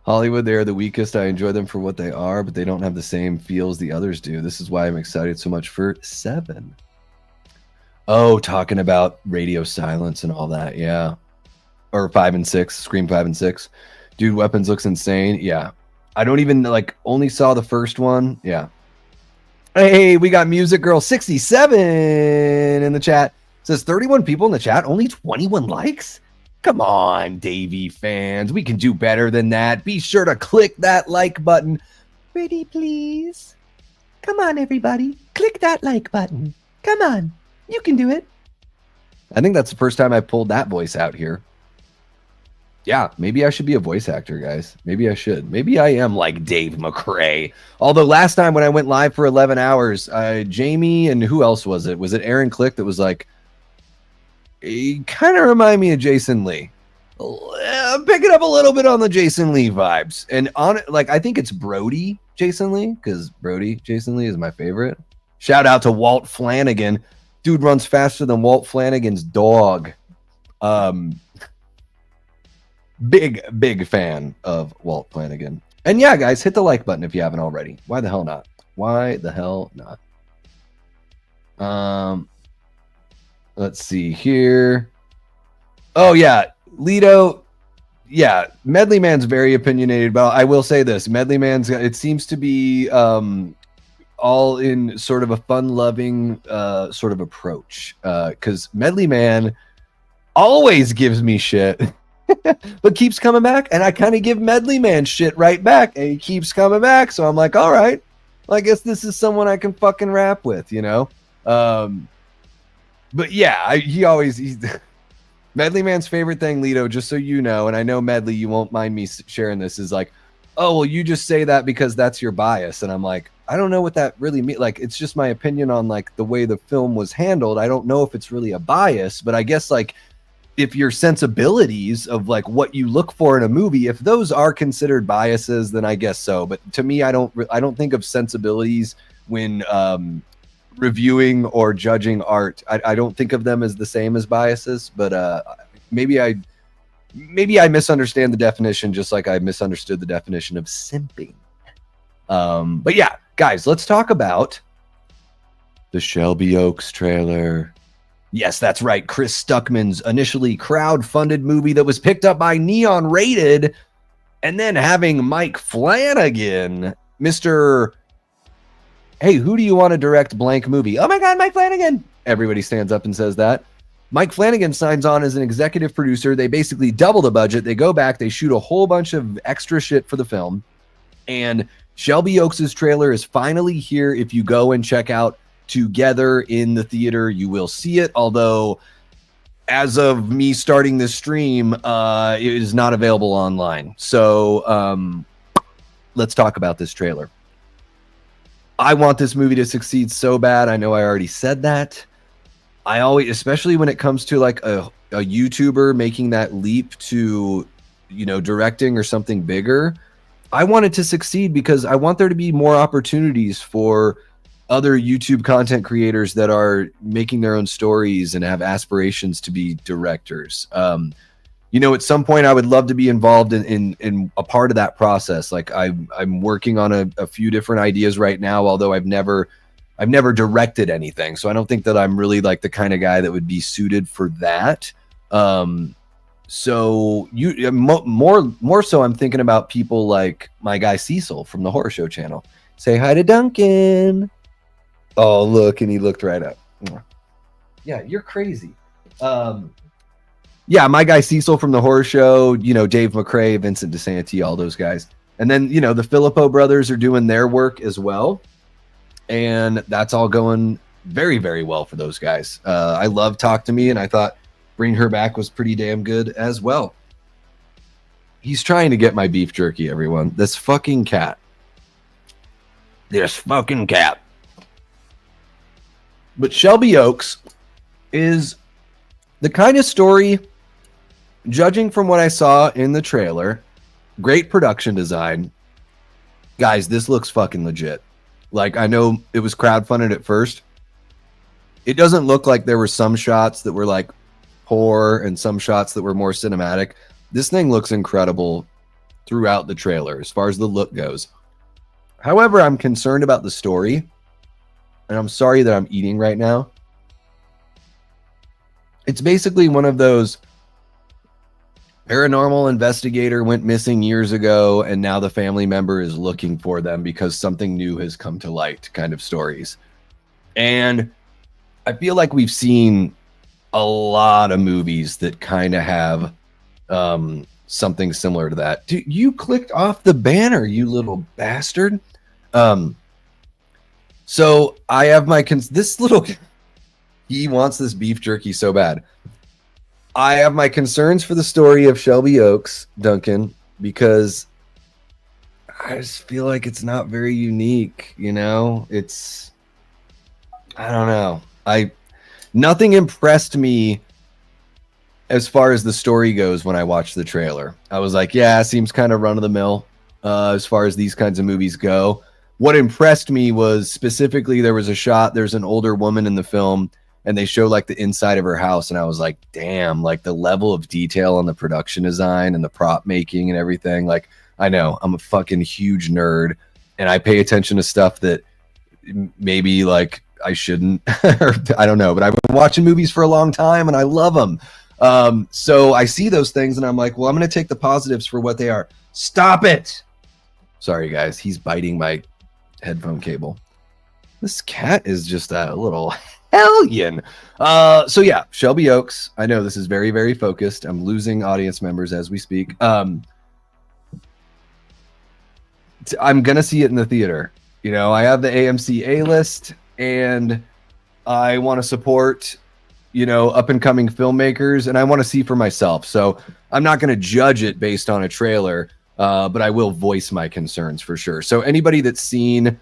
Hollywood, they are the weakest. I enjoy them for what they are, but they don't have the same feels the others do. This is why I'm excited so much for 7. Oh, talking about radio silence and all that. Yeah. Or 5 and 6, Scream 5 and 6. Dude, Weapons looks insane. Yeah. I don't even only saw the first one. Yeah. Hey, we got Music Girl 67 in the chat. Says 31 people in the chat, only 21 likes? Come on, Davey fans. We can do better than that. Be sure to click that like button. Ready, please? Come on, everybody. Click that like button. Come on. You can do it. I think that's the first time I pulled that voice out here. Yeah, maybe I should be a voice actor, guys. Maybe I should. Maybe I am like Dave McCrae. Although last time when I went live for 11 hours, Jamie and who else was it? Was it Aaron Click that was like, he kind of remind me of Jason Lee. Pick it up a little bit on the Jason Lee vibes. And on like, I think it's Brody Jason Lee, because Brody Jason Lee is my favorite. Shout out to Walt Flanagan. Dude runs faster than Walt Flanagan's dog. Big fan of Walt Flanagan. And yeah, guys, hit the like button if you haven't already. Why the hell not? Why the hell not? Let's see here. Oh yeah, Lido. Yeah, Medley Man's very opinionated, but I will say this: Medley Man's. It seems to be all in sort of a fun-loving sort of approach. Because Medley Man always gives me shit. But keeps coming back, and I kind of give Medley Man shit right back, and he keeps coming back. So I'm like, all right, well, I guess this is someone I can fucking rap with, you know. But yeah, he's Medley Man's favorite thing, Lido. Just so you know, and I know Medley, you won't mind me sharing this. Is like, oh well, you just say that because that's your bias, and I'm like, I don't know what that really means. Like, it's just my opinion on like the way the film was handled. I don't know if it's really a bias, but I guess like, if your sensibilities of like what you look for in a movie, if those are considered biases, then I guess so. But to me, I don't think of sensibilities when reviewing or judging art. I don't think of them as the same as biases, but maybe I misunderstand the definition, just like I misunderstood the definition of simping. But yeah, guys, let's talk about the Shelby Oaks trailer. Yes, that's right. Chris Stuckman's initially crowd-funded movie that was picked up by Neon Rated, and then having Mike Flanagan, Mr. Hey, who do you want to direct blank movie? Oh my God, Mike Flanagan! Everybody stands up and says that. Mike Flanagan signs on as an executive producer. They basically double the budget. They go back. They shoot a whole bunch of extra shit for the film. And Shelby Oaks' trailer is finally here. If you go and check out Together in the theater, you will see it, although as of me starting this stream, it is not available online. So let's talk about this trailer. I want this movie to succeed so bad. I know I already said that. I always, especially when it comes to like a YouTuber making that leap to, you know, directing or something bigger, I want it to succeed because I want there to be more opportunities for other YouTube content creators that are making their own stories and have aspirations to be directors. You know, at some point I would love to be involved in a part of that process. Like I'm working on a few different ideas right now, although I've never directed anything. So I don't think that I'm really like the kind of guy that would be suited for that. So you more so I'm thinking about people like my guy Cecil from the Horror Show channel. Say hi to Duncan. Oh, look, and he looked right up. Yeah, you're crazy. Yeah, my guy Cecil from the Horror Show, you know, Dave McCrae, Vincent DeSanti, all those guys. And then, you know, the Filippo brothers are doing their work as well. And that's all going very, very well for those guys. I love Talk to Me, and I thought Bring Her Back was pretty damn good as well. He's trying to get my beef jerky, everyone. This fucking cat. This fucking cat. But Shelby Oaks is the kind of story, judging from what I saw in the trailer, great production design. Guys, this looks fucking legit. Like, I know it was crowdfunded at first. It doesn't look like there were some shots that were like poor and some shots that were more cinematic. This thing looks incredible throughout the trailer as far as the look goes. However, I'm concerned about the story. And I'm sorry that I'm eating right now. It's basically one of those paranormal investigator went missing years ago, and now the family member is looking for them because something new has come to light kind of stories. And I feel like we've seen a lot of movies that kind of have something similar to that. Dude, you clicked off the banner, you little bastard. So I have my he wants this beef jerky so bad. I have my concerns for the story of Shelby Oaks, Duncan, because I just feel like it's not very unique, you know? I don't know. Nothing impressed me as far as the story goes when I watched the trailer. I was like, yeah, it seems kind of run-of-the-mill as far as these kinds of movies go. What impressed me was specifically there's an older woman in the film, and they show like the inside of her house, and I was like, damn, like the level of detail on the production design and the prop making and everything. Like, I know I'm a fucking huge nerd, and I pay attention to stuff that maybe like I shouldn't, or I don't know, but I've been watching movies for a long time and I love them. So I see those things and I'm like, well, I'm going to take the positives for what they are. Stop it. Sorry guys. He's biting my headphone cable. This cat is just a little hellion. So yeah, Shelby Oaks. I know this is very, very focused. I'm losing audience members as we speak. I'm going to see it in the theater. You know, I have the AMC A-list, and I want to support, you know, up-and-coming filmmakers, and I want to see for myself. So I'm not going to judge it based on a trailer, but I will voice my concerns for sure. So anybody that's seen,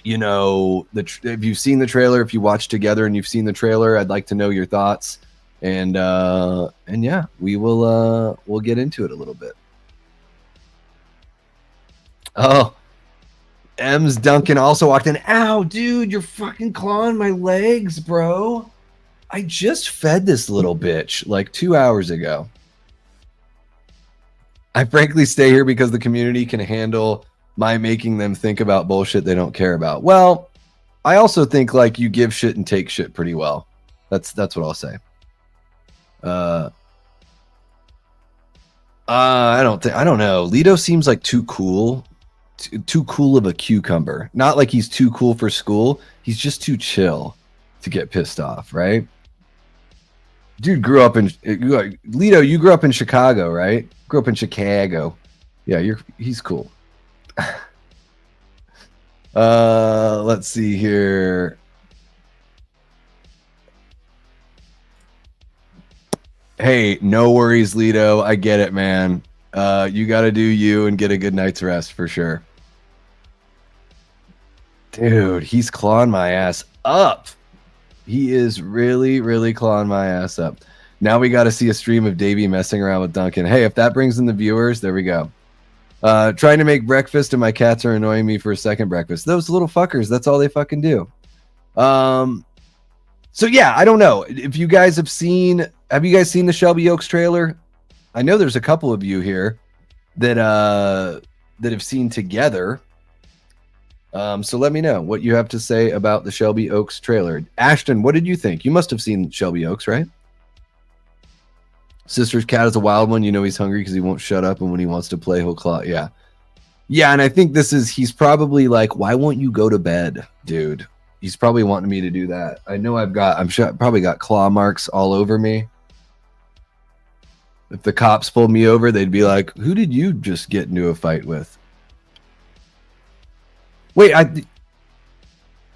you know, if you've seen the trailer, if you watched together and you've seen the trailer, I'd like to know your thoughts. And yeah, we'll get into it a little bit. Oh, M's Duncan also walked in. Ow, dude, you're fucking clawing my legs, bro. I just fed this little bitch like 2 hours ago. I frankly stay here because the community can handle my making them think about bullshit they don't care about. Well, I also think like you give shit and take shit pretty well. That's what I'll say. I don't know. Lido seems like too cool. Too cool of a cucumber. Not like he's too cool for school. He's just too chill to get pissed off, right? Dude grew up in Lido. You grew up in Chicago, right? Grew up in Chicago. Yeah, he's cool. Let's see here. Hey, no worries, Lido. I get it, man. You got to do you and get a good night's rest for sure. Dude, he's clawing my ass up. He is really, really clawing my ass up. Now we got to see a stream of Davey messing around with Duncan. Hey, if that brings in the viewers, there we go. Trying to make breakfast and my cats are annoying me for a second breakfast. Those little fuckers, that's all they fucking do. So yeah, I don't know. If you guys have you guys seen the Shelby Oaks trailer? I know there's a couple of you here that have seen Together. So let me know what you have to say about the Shelby Oaks trailer. Ashton, what did you think? You must have seen Shelby Oaks, right? Sister's cat is a wild one. You know he's hungry because he won't shut up, and when he wants to play, he'll claw. Yeah. Yeah, and I think he's probably like, why won't you go to bed, dude? He's probably wanting me to do that. I know I've probably got claw marks all over me. If the cops pulled me over, they'd be like, who did you just get into a fight with? Wait,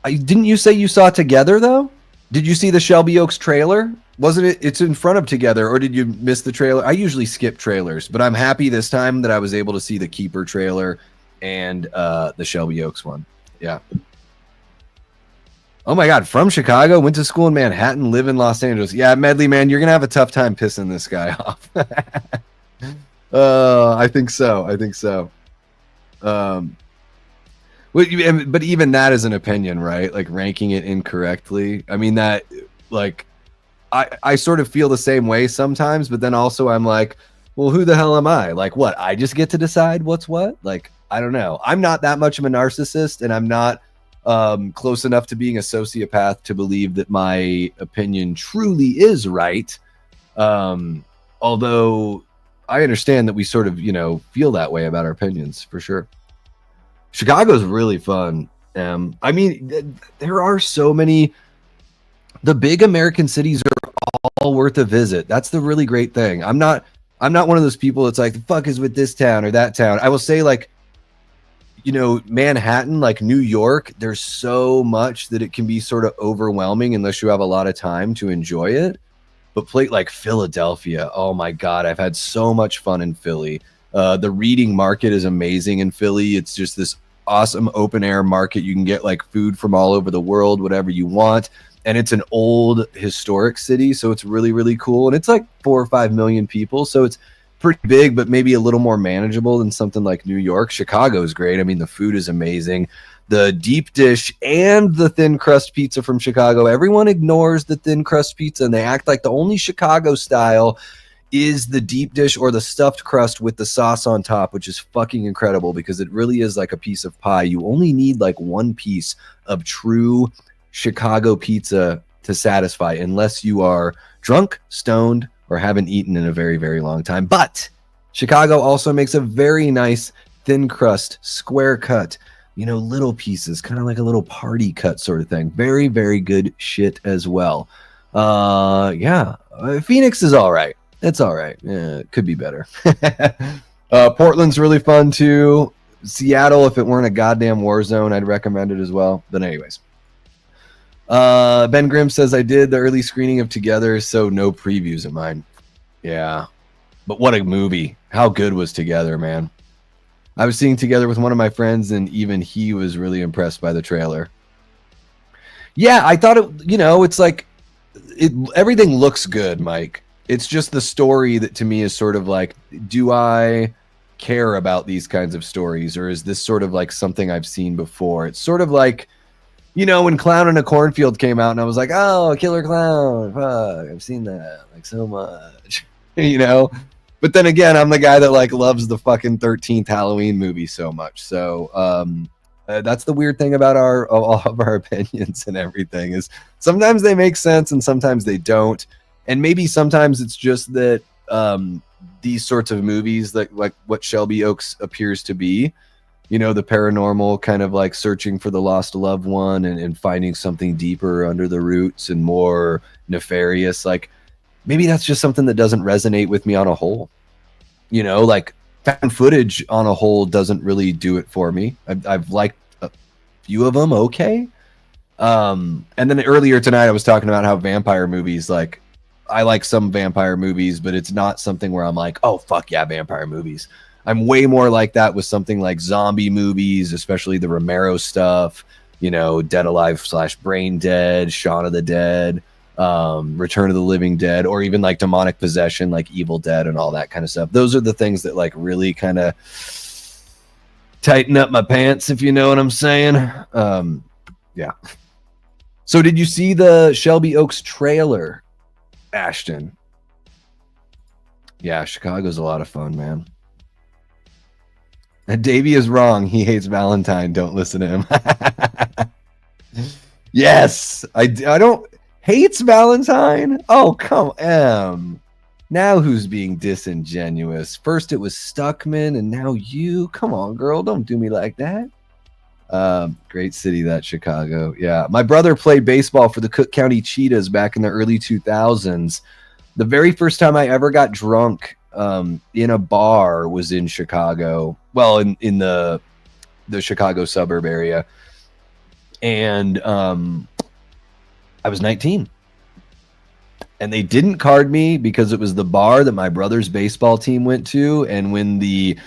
didn't you say you saw Together, though? Did you see the Shelby Oaks trailer? Wasn't it? It's in front of Together, or did you miss the trailer? I usually skip trailers, but I'm happy this time that I was able to see the Keeper trailer and the Shelby Oaks one. Yeah. Oh my God, from Chicago, went to school in Manhattan, live in Los Angeles. Yeah, Medley, man, you're going to have a tough time pissing this guy off. I think so. But even that is an opinion, right? Like ranking it incorrectly. I mean, that, like, I sort of feel the same way sometimes, but then also I'm like, well, who the hell am I? Like, what? I just get to decide what's what? Like, I don't know. I'm not that much of a narcissist, and I'm not close enough to being a sociopath to believe that my opinion truly is right. Although I understand that we sort of, feel that way about our opinions for sure. Chicago's really fun. I mean, there are so many. The big American cities are all worth a visit. That's the really great thing. I'm not one of those people that's like, the fuck is with this town or that town. I will say, like, Manhattan, like New York, there's so much that it can be sort of overwhelming unless you have a lot of time to enjoy it. But plate like Philadelphia, oh my God, I've had so much fun in Philly. The reading market is amazing in Philly. It's just this awesome open air market. You can get like food from all over the world, whatever you want. And it's an old historic city, so it's really, really cool. And it's like 4 or 5 million people, so it's pretty big, but maybe a little more manageable than something like New York. Chicago is great. I mean, the food is amazing. The deep dish and the thin crust pizza from Chicago. Everyone ignores the thin crust pizza, and they act like the only Chicago style is the deep dish or the stuffed crust with the sauce on top, which is fucking incredible because it really is like a piece of pie. You only need like one piece of true Chicago pizza to satisfy, unless you are drunk, stoned, or haven't eaten in a very, very long time. But Chicago also makes a very nice thin crust, square cut, little pieces, kind of like a little party cut sort of thing. Very, very good shit as well. Phoenix is all right. It's all right. It could be better. Portland's really fun too. Seattle, if it weren't a goddamn war zone, I'd recommend it as well. But anyways. Ben Grimm says, I did the early screening of Together, so no previews of mine. Yeah. But what a movie. How good was Together, man? I was seeing Together with one of my friends, and even he was really impressed by the trailer. Yeah, I thought it's like everything looks good, Mike. It's just the story that to me is sort of like, do I care about these kinds of stories, or is this sort of like something I've seen before? It's sort of like, when Clown in a Cornfield came out and I was like, oh, Killer Clown, fuck, I've seen that like so much, But then again, I'm the guy that like loves the fucking 13th Halloween movie so much. So that's the weird thing about all of our opinions and everything is sometimes they make sense and sometimes they don't. And maybe sometimes it's just that these sorts of movies, like what Shelby Oaks appears to be, the paranormal kind of like searching for the lost loved one and finding something deeper under the roots and more nefarious. Like maybe that's just something that doesn't resonate with me on a whole. Like found footage on a whole doesn't really do it for me. I've liked a few of them. Okay. And then earlier tonight I was talking about how vampire movies, like I like some vampire movies, but it's not something where I'm like, oh fuck yeah, vampire movies. I'm way more like that with something like zombie movies, especially the Romero stuff, Dead Alive / Brain Dead, Shaun of the Dead, Return of the Living Dead, or even like demonic possession, like Evil Dead and all that kind of stuff. Those are the things that like really kind of tighten up my pants, if you know what I'm saying. Yeah. So did you see the Shelby Oaks trailer, Ashton? Yeah, Chicago's a lot of fun, man. Davey is wrong. He hates Valentine. Don't listen to him. Yes, I don't hates Valentine. Oh, come on. Now who's being disingenuous? First it was Stuckman, and now you. Come on, girl. Don't do me like that. Great city, that Chicago. Yeah, my brother played baseball for the Cook County Cheetahs back in the early 2000s. The very first time I ever got drunk in a bar was in Chicago. Well, in the Chicago suburb area. And I was 19. And they didn't card me because it was the bar that my brother's baseball team went to. And when the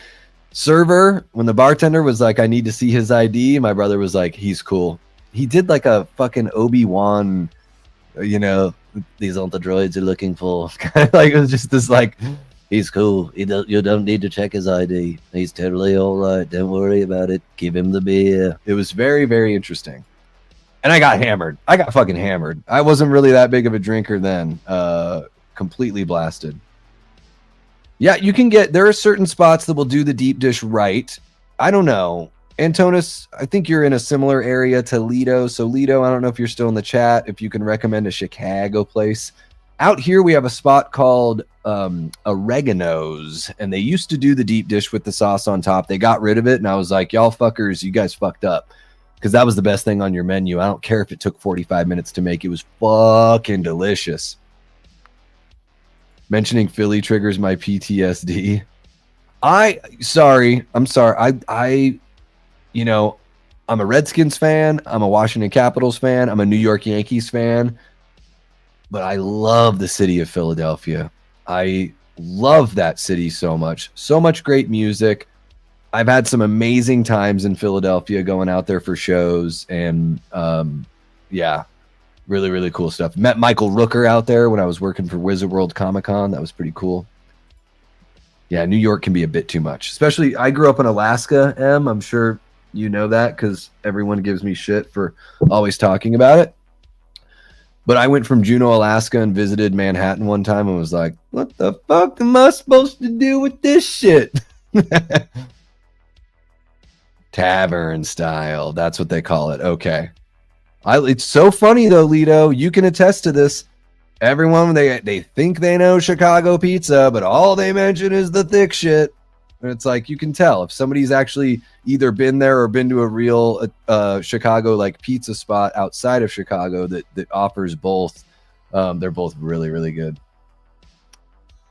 bartender was like, I need to see his ID, my brother was like, he's cool. He did like a fucking Obi-Wan, these aren't the droids you're looking for. Kind of like, it was just this like, he's cool. You don't need to check his ID. He's totally all right. Don't worry about it. Give him the beer. It was very, very interesting. And I got hammered. I got fucking hammered. I wasn't really that big of a drinker then. Completely blasted. Yeah, there are certain spots that will do the deep dish right. I don't know. Antonis, I think you're in a similar area to Lido. So Lido, I don't know if you're still in the chat, if you can recommend a Chicago place. Out here, we have a spot called Oregano's, and they used to do the deep dish with the sauce on top. They got rid of it, and I was like, y'all fuckers, you guys fucked up, because that was the best thing on your menu. I don't care if it took 45 minutes to make. It was fucking delicious. Mentioning Philly triggers my PTSD. I'm sorry. You know, I'm a Redskins fan. I'm a Washington Capitals fan. I'm a New York Yankees fan. But I love the city of Philadelphia. I love that city so much. So much great music. I've had some amazing times in Philadelphia going out there for shows. And yeah, really, really cool stuff. Met Michael Rooker out there when I was working for Wizard World Comic Con. That was pretty cool. Yeah, New York can be a bit too much. Especially, I grew up in Alaska, Em. I'm sure you know that because everyone gives me shit for always talking about it. But I went from Juneau, Alaska and visited Manhattan one time and was like, what the fuck am I supposed to do with this shit? Tavern style. That's what they call it. Okay. It's so funny, though, Lito. You can attest to this. Everyone, they think they know Chicago pizza, but all they mention is the thick shit. And it's like, you can tell if somebody's actually either been there or been to a real Chicago like pizza spot outside of Chicago that offers both. They're both really, really good.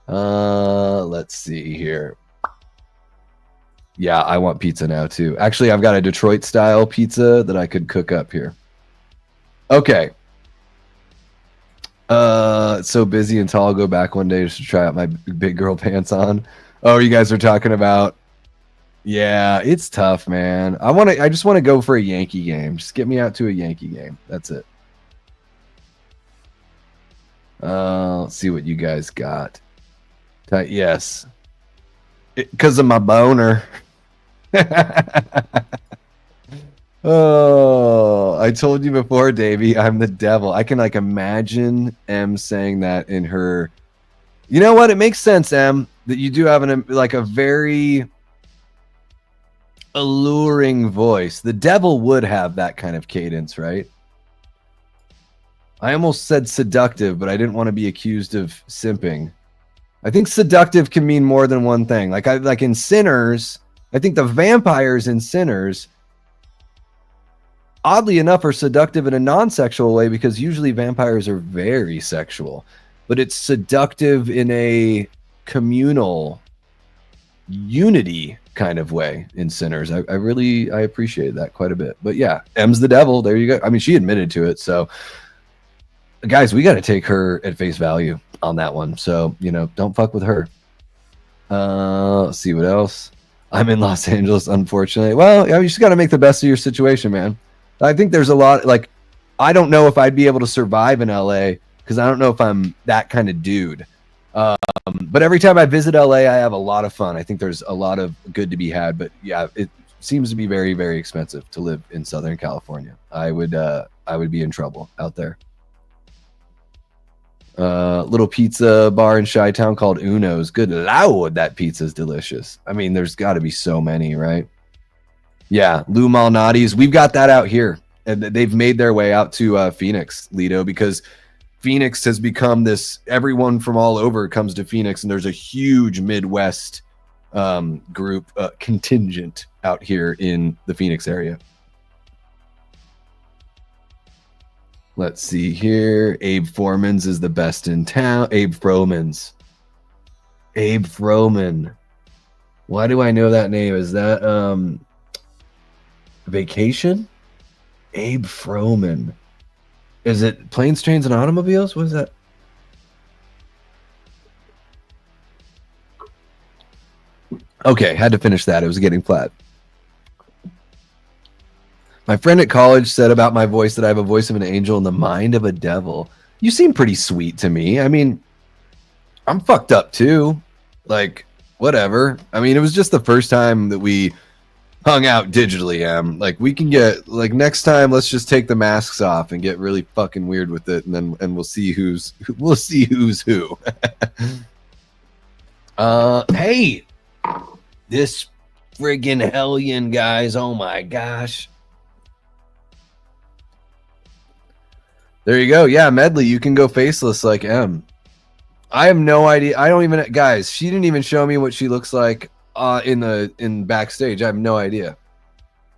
Let's see here. Yeah, I want pizza now too. Actually, I've got a Detroit style pizza that I could cook up here. Okay. It's so busy until I'll go back one day just to try out my big girl pants on. Oh, you guys are talking about, yeah, it's tough, man. I just want to go for a Yankee game. Just get me out to a Yankee game. That's it. Let's see what you guys got. Yes. Because of my boner. Oh, I told you before, Davey, I'm the devil. I can like imagine Em saying that in her. You know what? It makes sense, Em, that you do have a very alluring voice. The devil would have that kind of cadence, right? I almost said seductive, but I didn't want to be accused of simping. I think seductive can mean more than one thing. Like in Sinners, I think the vampires in Sinners, oddly enough, are seductive in a non-sexual way because usually vampires are very sexual. But it's seductive in a communal unity kind of way in Sinners. I appreciate that quite a bit. But yeah, Em's the devil. There you go. I mean, she admitted to it. So guys, we got to take her at face value on that one. So, don't fuck with her. Let's see what else. I'm in Los Angeles, unfortunately. Well, you just got to make the best of your situation, man. I think there's a lot, I don't know if I'd be able to survive in LA because I don't know if I'm that kind of dude. But every time I visit LA, I have a lot of fun. I think there's a lot of good to be had. But yeah, it seems to be very, very expensive to live in Southern California. I would be in trouble out there. Little pizza bar in Chi-Town called Uno's. Good Lord, that pizza's delicious. I mean, there's got to be so many, right? Yeah, Lou Malnati's. We've got that out here. And they've made their way out to Phoenix, Lido, because Phoenix has become this, everyone from all over comes to Phoenix, and there's a huge Midwest group contingent out here in the Phoenix area. Let's see here. Abe Foreman's is the best in town. Abe Froman's. Abe Froman. Why do I know that name? Is that Vacation? Abe Froman. Is it Planes, Trains, and Automobiles? What is that? Okay, had to finish that. It was getting flat. My friend at college said about my voice that I have a voice of an angel and the mind of a devil. You seem pretty sweet to me. I mean, I'm fucked up too. Like, whatever. I mean, it was just the first time that we hung out digitally, like we can get next time let's just take the masks off and get really fucking weird with it, and we'll see who's who. Hey, this friggin' hellion, guys, oh my gosh. There you go. Yeah, Medley, you can go faceless like M. I have no idea. I don't even, guys, she didn't even show me what she looks like in backstage. I have no idea.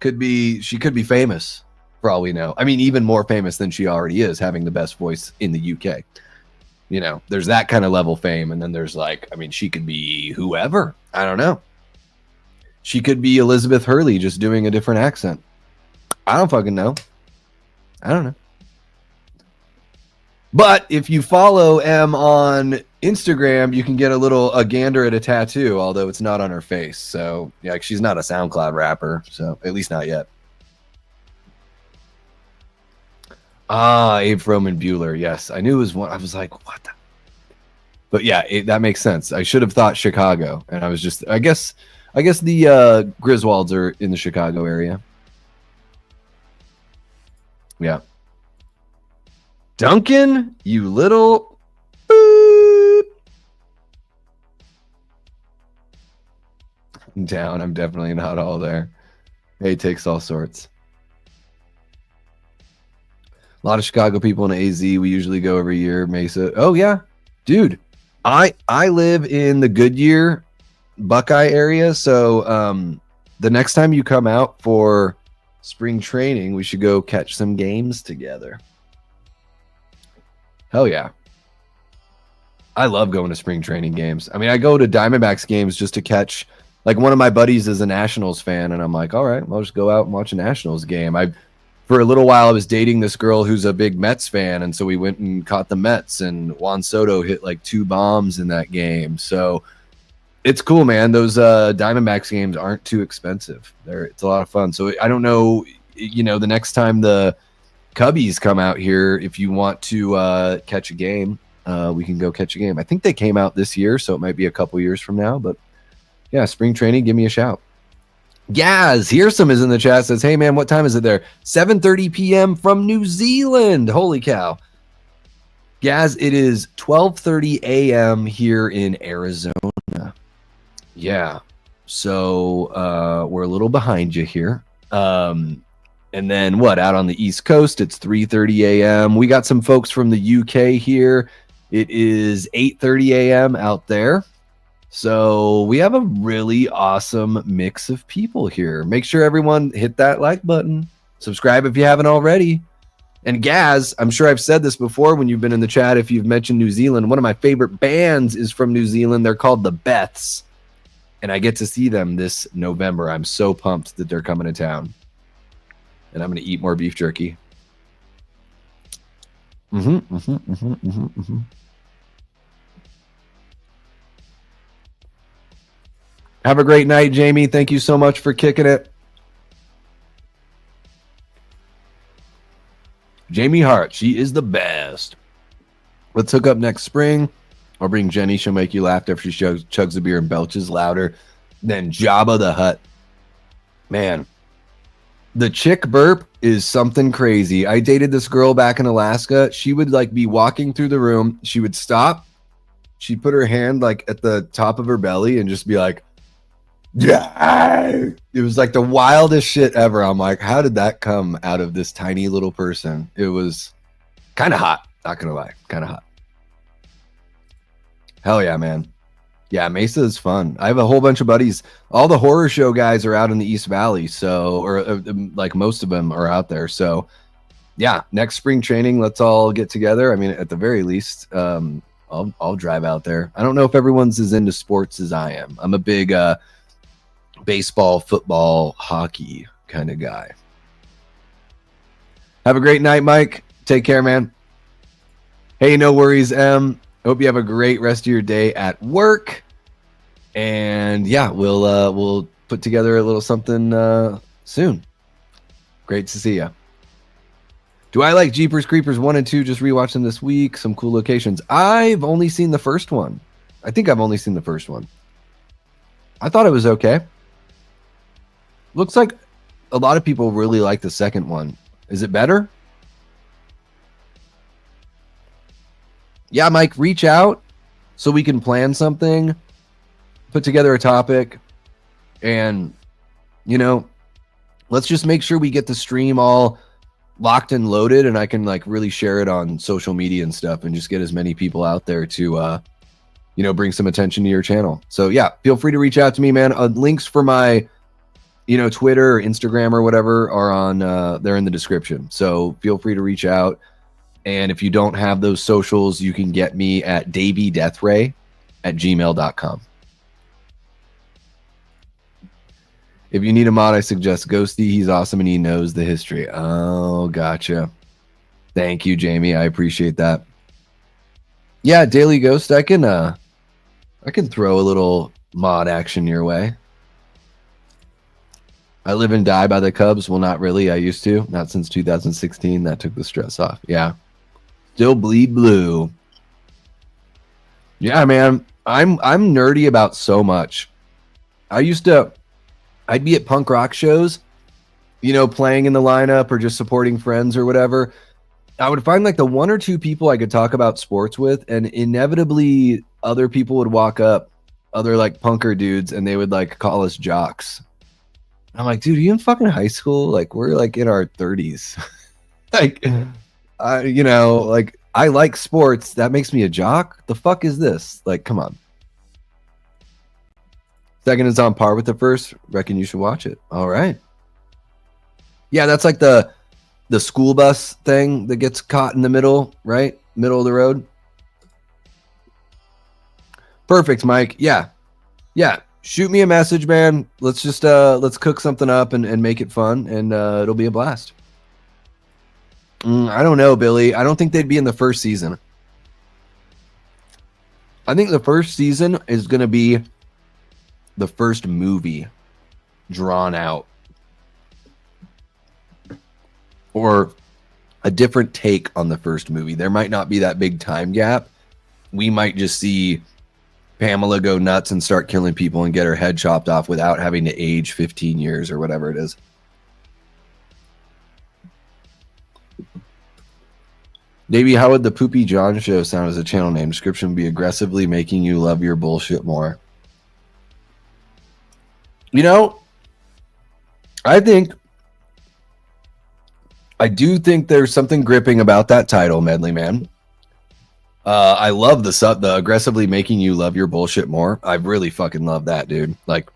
She could be famous for all we know. I mean, even more famous than she already is, having the best voice in the UK. You know, there's that kind of level fame. And then there's like, I mean, she could be whoever. I don't know. She could be Elizabeth Hurley just doing a different accent. I don't fucking know. I don't know. But if you follow M on Instagram, you can get a gander at a tattoo, although it's not on her face. So, yeah, she's not a SoundCloud rapper, so at least not yet. Ah, Abe Froman Bueller. Yes, I knew it was one. I was like, what the? But yeah, that makes sense. I should have thought Chicago, and I was just, I guess the Griswolds are in the Chicago area. Yeah. Duncan, you little boop. I'm down. I'm definitely not all there. Hey, takes all sorts. A lot of Chicago people in AZ. We usually go every year. Mesa. Oh yeah, dude. I live in the Goodyear, Buckeye area. So the next time you come out for spring training, we should go catch some games together. Hell yeah. I love going to spring training games. I mean, I go to Diamondbacks games just to catch, like, one of my buddies is a Nationals fan, and I'm like, all right, I'll just go out and watch a Nationals game. For a little while, I was dating this girl who's a big Mets fan, and so we went and caught the Mets, and Juan Soto hit like 2 bombs in that game. So it's cool, man. Those Diamondbacks games aren't too expensive. It's a lot of fun. So I don't know, the next time the Cubbies come out here, if you want to catch a game, we can go catch a game. I think they came out this year, so it might be a couple years from now. But yeah, spring training, give me a shout. Gaz Hearsome is in the chat, says, hey man, what time is it there? 7:30 p.m. from New Zealand. Holy cow. Gaz, it is 12:30 a.m. here in Arizona. Yeah. So we're a little behind you here. And then out on the East Coast, it's 3:30 a.m. We got some folks from the UK here. It is 8:30 a.m. out there. So we have a really awesome mix of people here. Make sure everyone hit that like button. Subscribe if you haven't already. And Gaz, I'm sure I've said this before when you've been in the chat, if you've mentioned New Zealand, one of my favorite bands is from New Zealand. They're called the Beths. And I get to see them this November. I'm so pumped that they're coming to town. And I'm going to eat more beef jerky. Have a great night, Jamie. Thank you so much for kicking it. Jamie Hart, she is the best. Let's hook up next spring. I'll bring Jenny. She'll make you laugh after she chugs a beer and belches louder than Jabba the Hutt. Man, the chick burp is something crazy. I dated this girl back in Alaska. She would be walking through the room. She would stop. She'd put her hand at the top of her belly and just be like, yeah. It was like the wildest shit ever. I'm like, how did that come out of this tiny little person? It was kind of hot. Not going to lie. Kind of hot. Hell yeah, man. Yeah, Mesa is fun. I have a whole bunch of buddies. All the horror show guys are out in the East Valley. Most of them are out there. So yeah, next spring training, let's all get together. I mean, at the very least, I'll drive out there. I don't know if everyone's as into sports as I am. I'm a big baseball, football, hockey kind of guy. Have a great night, Mike. Take care, man. Hey, no worries, M. Hope you have a great rest of your day at work. And yeah, we'll put together a little something soon. Great to see you. Do I like Jeepers Creepers 1 and 2? Just rewatch them this week. Some cool locations. I've only seen the first one. I think I've only seen the first one. I thought it was okay. Looks like a lot of people really like the second one. Is it better? Yeah, Mike, reach out so we can plan something, put together a topic, and, let's just make sure we get the stream all locked and loaded, and I can really share it on social media and stuff and just get as many people out there to you know, bring some attention to your channel. So yeah, feel free to reach out to me, man. Links for my, you know, Twitter or Instagram or whatever are on, they're in the description. So feel free to reach out. And if you don't have those socials, you can get me at davydeathray@gmail.com. If you need a mod, I suggest Ghosty. He's awesome and he knows the history. Oh, gotcha. Thank you, Jamie. I appreciate that. Yeah, Daily Ghost, I can throw a little mod action your way. I live and die by the Cubs. Well, not really. I used to. Not since 2016. That took the stress off. Yeah. Still bleed blue. Yeah, man. I'm nerdy about so much. I'd be at punk rock shows, you know, playing in the lineup or just supporting friends or whatever. I would find like the one or two people I could talk about sports with, and inevitably other people would walk up, other like punker dudes, and they would like call us jocks. I'm like, dude, are you in fucking high school? Like, we're like in our 30s. Like, you know, like, I like sports. That makes me a jock? The fuck is this? Like, come on. Second is on par with the first. Reckon you should watch it. All right. Yeah, that's like the school bus thing that gets caught in the middle, right? Middle of the road. Perfect, Mike. Yeah. Yeah. Shoot me a message, man. Let's just let's cook something up and make it fun, and it'll be a blast. I don't know, Billy. I don't think they'd be in the first season. I think the first season is going to be the first movie drawn out, or a different take on the first movie. There might not be that big time gap. We might just see Pamela go nuts and start killing people and get her head chopped off without having to age 15 years or whatever it is. Maybe how would the Poopy John Show sound as a channel name? Description would be aggressively making you love your bullshit more. You know, I do think there's something gripping about that title, Medley Man. I love the aggressively making you love your bullshit more. I really fucking love that, dude. Like,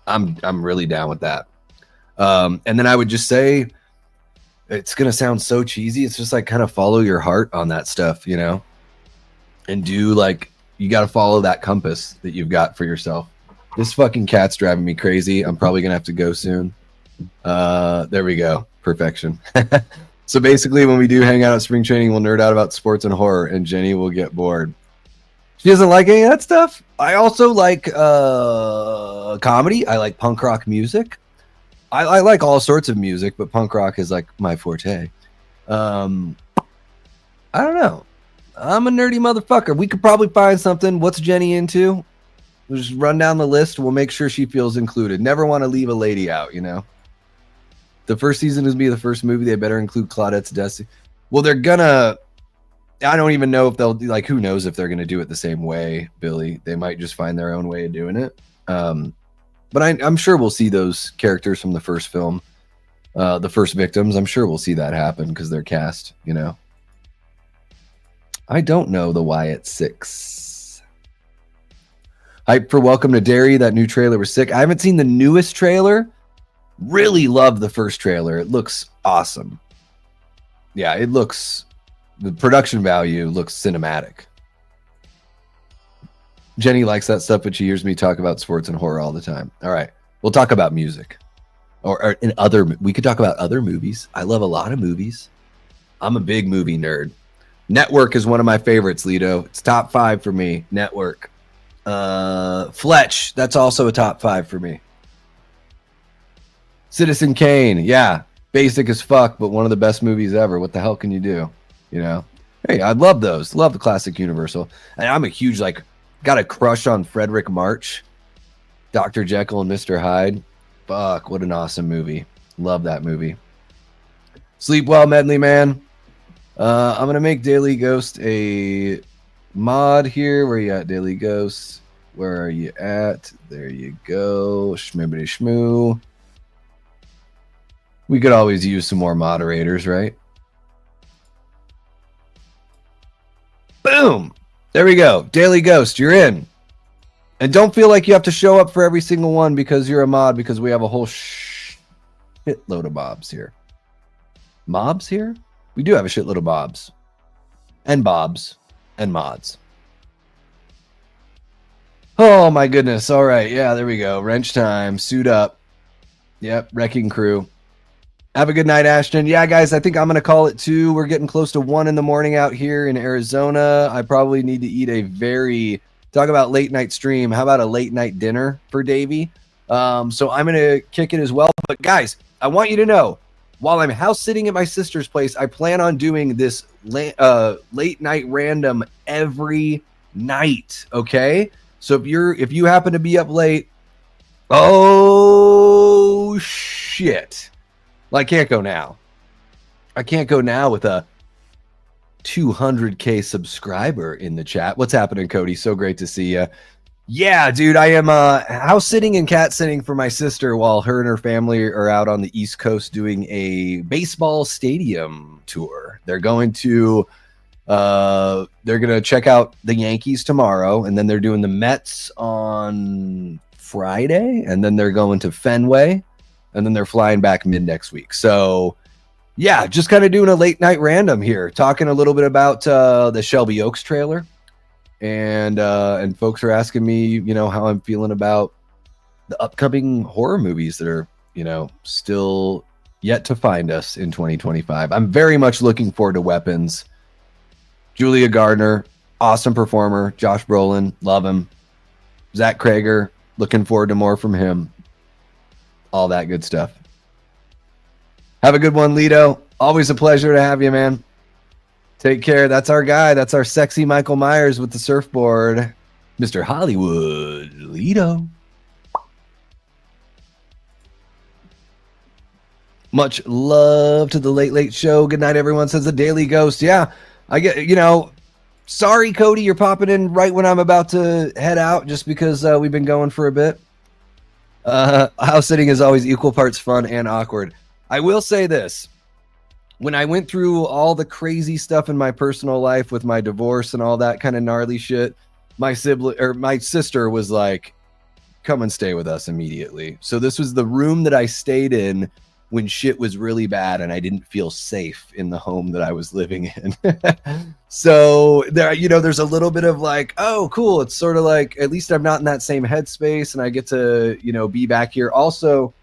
I'm really down with that. And then I would just say, it's gonna sound so cheesy. It's just like kind of follow your heart on that stuff, you know, and do like, you got to follow that compass that you've got for yourself. This fucking cat's driving me crazy. I'm probably gonna have to go soon. There we go. Perfection. So basically, when we do hang out at spring training, we'll nerd out about sports and horror, and Jenny will get bored. She doesn't like any of that stuff. I also like comedy. I like punk rock music. I like all sorts of music, but punk rock is like my forte. I don't know. I'm a nerdy motherfucker. We could probably find something. What's Jenny into? We'll just run down the list. We'll make sure she feels included. Never want to leave a lady out, you know? The first season is be the first movie. They better include Claudette's Destiny. Well, they're gonna. I don't even know if they'll do, like, who knows if they're gonna do it the same way, Billy. They might just find their own way of doing it. But I'm sure we'll see those characters from the first film, the first victims. I'm sure we'll see that happen because they're cast, you know. I don't know the Wyatt 6. Hype for Welcome to Derry. That new trailer was sick. I haven't seen the newest trailer. Really love the first trailer. It looks awesome. Yeah, it looks, the production value looks cinematic. Jenny likes that stuff, but she hears me talk about sports and horror all the time. All right, we'll talk about music, or in other. We could talk about other movies. I love a lot of movies. I'm a big movie nerd. Network is one of my favorites, Lido. It's top 5 for me. Network. Fletch. That's also a top 5 for me. Citizen Kane, yeah, basic as fuck, but one of the best movies ever. What the hell can you do? You know, hey, I love those. Love the classic Universal, and I'm a huge got a crush on Frederick March, Dr. Jekyll and Mr. Hyde. Fuck, what an awesome movie. Love that movie. Sleep well, Medley Man. I'm gonna make Daily Ghost a mod here. Where you at, Daily Ghost? Where are you at? There you go. Schmibbity schmoo. We could always use some more moderators, right? Boom. There we go. Daily Ghost, you're in. And don't feel like you have to show up for every single one because you're a mod, because we have a whole shitload of mobs here. Mobs here? We do have a shitload of mobs. And bobs. And mods. Oh my goodness. All right. Yeah, there we go. Wrench time. Suit up. Yep. Wrecking crew. Have a good night, Ashton. Yeah, guys, I think I'm going to call it 2. We're getting close to 1 in the morning out here in Arizona. I probably need to eat a very... Talk about late night stream. How about a late night dinner for Davey? So I'm going to kick it as well. But guys, I want you to know, while I'm house sitting at my sister's place, I plan on doing this late night random every night. Okay. So if you happen to be up late, oh shit. Well, I can't go now. I can't go now with a 200K subscriber in the chat. What's happening, Cody? So great to see you. Yeah, dude, I am house sitting and cat sitting for my sister while her and her family are out on the East Coast doing a baseball stadium tour. They're going to check out the Yankees tomorrow, and then they're doing the Mets on Friday, and then they're going to Fenway, and then they're flying back mid next week. So yeah, just kind of doing a late night random here, talking a little bit about the Shelby Oaks trailer, and folks are asking me, you know, how I'm feeling about the upcoming horror movies that are, you know, still yet to find us in 2025. I'm very much looking forward to Weapons. Julia Gardner, awesome performer. Josh Brolin, love him. Zach Krager, looking forward to more from him. All that good stuff. Have a good one, Lido. Always a pleasure to have you, man. Take care. That's our guy. That's our sexy Michael Myers with the surfboard. Mr. Hollywood, Lido. Much love to the Late Late Show. Good night, everyone, says the Daily Ghost. Yeah, I get, you know, sorry, Cody, you're popping in right when I'm about to head out just because we've been going for a bit. House sitting is always equal parts fun and awkward. I will say this. When I went through all the crazy stuff in my personal life with my divorce and all that kind of gnarly shit, my sister was like, come and stay with us immediately. So this was the room that I stayed in when shit was really bad and I didn't feel safe in the home that I was living in. So there, you know, there's a little bit of like, oh, cool. It's sort of like, at least I'm not in that same headspace and I get to, you know, be back here. Also,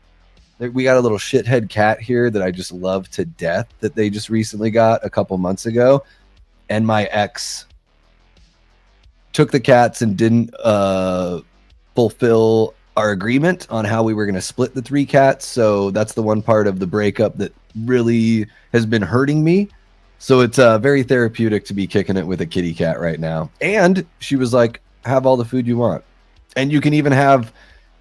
we got a little shithead cat here that I just love to death that they just recently got a couple months ago. And my ex took the cats and didn't fulfill our agreement on how we were going to split the 3 cats. So that's the one part of the breakup that really has been hurting me. So it's very therapeutic to be kicking it with a kitty cat right now. And she was like, have all the food you want. And you can even have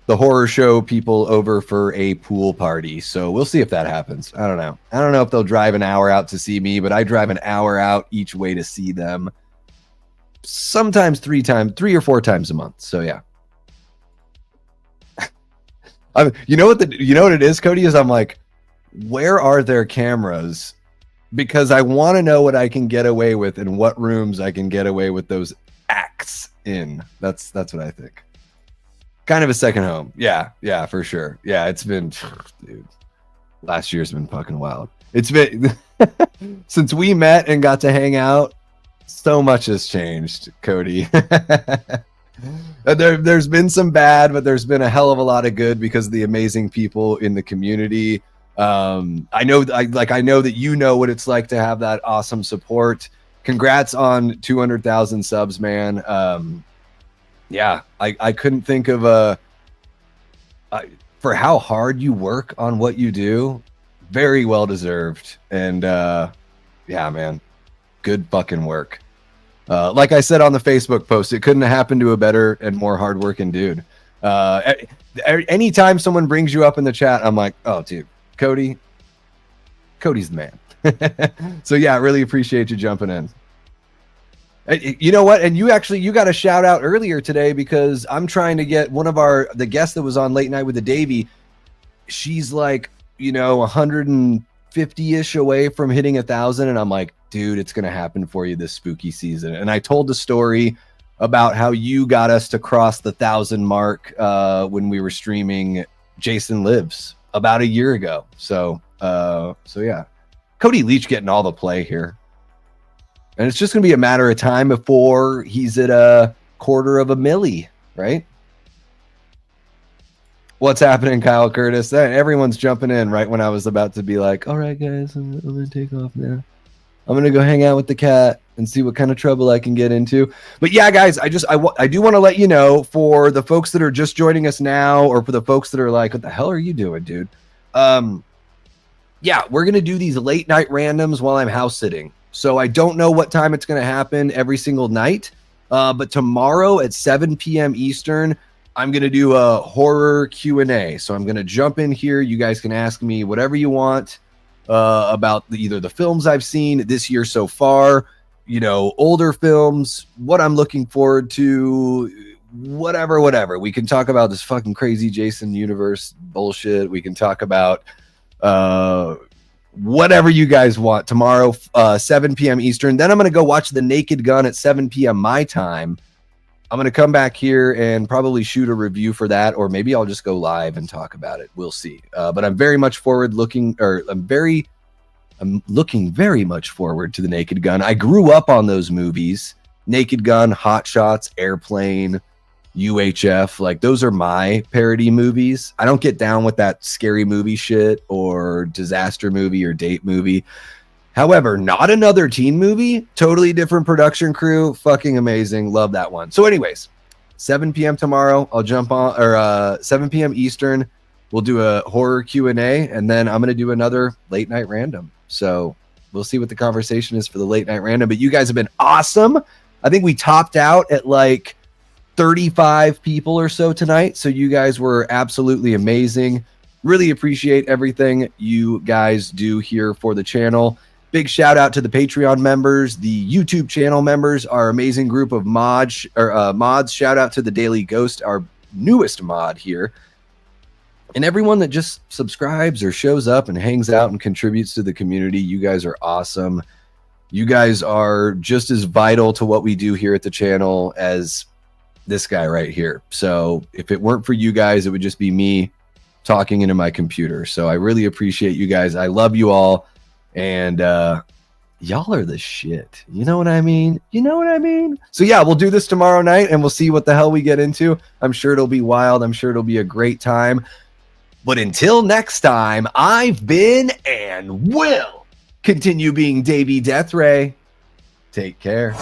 the horror show people over for a pool party. So we'll see if that happens. I don't know. I don't know if they'll drive an hour out to see me, but I drive an hour out each way to see them. Sometimes 3 or 4 times a month. So yeah. You know what it is, Cody, is I'm like, where are their cameras? Because I want to know what I can get away with and what rooms I can get away with those acts in. That's what I think. Kind of a second home. Yeah, for sure. Yeah, it's been, dude, last year's been fucking wild. It's been, since we met and got to hang out, so much has changed, Cody. There's been some bad, but there's been a hell of a lot of good because of the amazing people in the community. I know that you know what it's like to have that awesome support. Congrats on 200,000 subs, man. Yeah, I couldn't think of for how hard you work on what you do. Very well deserved. And yeah, man, good fucking work. Like I said on the Facebook post, it couldn't have happened to a better and more hardworking dude. Anytime someone brings you up in the chat, I'm like, oh, dude, Cody's the man. So yeah, I really appreciate you jumping in. You know what? And you got a shout out earlier today because I'm trying to get one of the guests that was on Late Night with the Davey. She's like, you know, 150 50-ish away from hitting 1,000, and I'm like, dude, it's gonna happen for you this spooky season. And I told the story about how you got us to cross the 1,000 mark when we were streaming Jason Lives about a year ago. So yeah, Cody Leach getting all the play here, and it's just gonna be a matter of time before he's at a $250,000, right? What's happening, Kyle Curtis? Everyone's jumping in right when I was about to be like, all right, guys, I'm gonna take off now. I'm gonna go hang out with the cat and see what kind of trouble I can get into. But yeah, guys, I do want to let you know, for the folks that are just joining us now, or for the folks that are like, what the hell are you doing, dude? Yeah, we're gonna do these late night randoms while I'm house sitting. So I don't know what time it's gonna happen every single night. But tomorrow at 7 p.m. Eastern, I'm going to do a horror Q&A. So I'm going to jump in here. You guys can ask me whatever you want about either the films I've seen this year so far, you know, older films, what I'm looking forward to, whatever. We can talk about this fucking crazy Jason universe bullshit. We can talk about whatever you guys want tomorrow, 7 p.m. Eastern. Then I'm going to go watch The Naked Gun at 7 p.m. my time. I'm going to come back here and probably shoot a review for that, or maybe I'll just go live and talk about it. We'll see. But I'm very much looking very much forward to The Naked Gun. I grew up on those movies: Naked Gun, Hot Shots, Airplane, UHF. Like, those are my parody movies. I don't get down with that scary movie shit or disaster movie or date movie. However, Not Another Teen Movie, totally different production crew, fucking amazing. Love that one. So anyways, 7 p.m. tomorrow, I'll jump on, or 7 p.m. Eastern, we'll do a horror Q&A, and then I'm going to do another late night random. So we'll see what the conversation is for the late night random. But you guys have been awesome. I think we topped out at like 35 people or so tonight. So you guys were absolutely amazing. Really appreciate everything you guys do here for the channel. Big shout out to the Patreon members, the YouTube channel members, our amazing group of mods. Shout out to the Daily Ghost, our newest mod here, and everyone that just subscribes or shows up and hangs out and contributes to the community. You guys are awesome. You guys are just as vital to what we do here at the channel as this guy right here. So if it weren't for you guys, it would just be me talking into my computer. So I really appreciate you guys. I love you all. And y'all are the shit. You know what I mean? You know what I mean? So yeah, we'll do this tomorrow night, and we'll see what the hell we get into. I'm sure it'll be wild. I'm sure it'll be a great time. But until next time, I've been and will continue being Davey Deathray. Take care.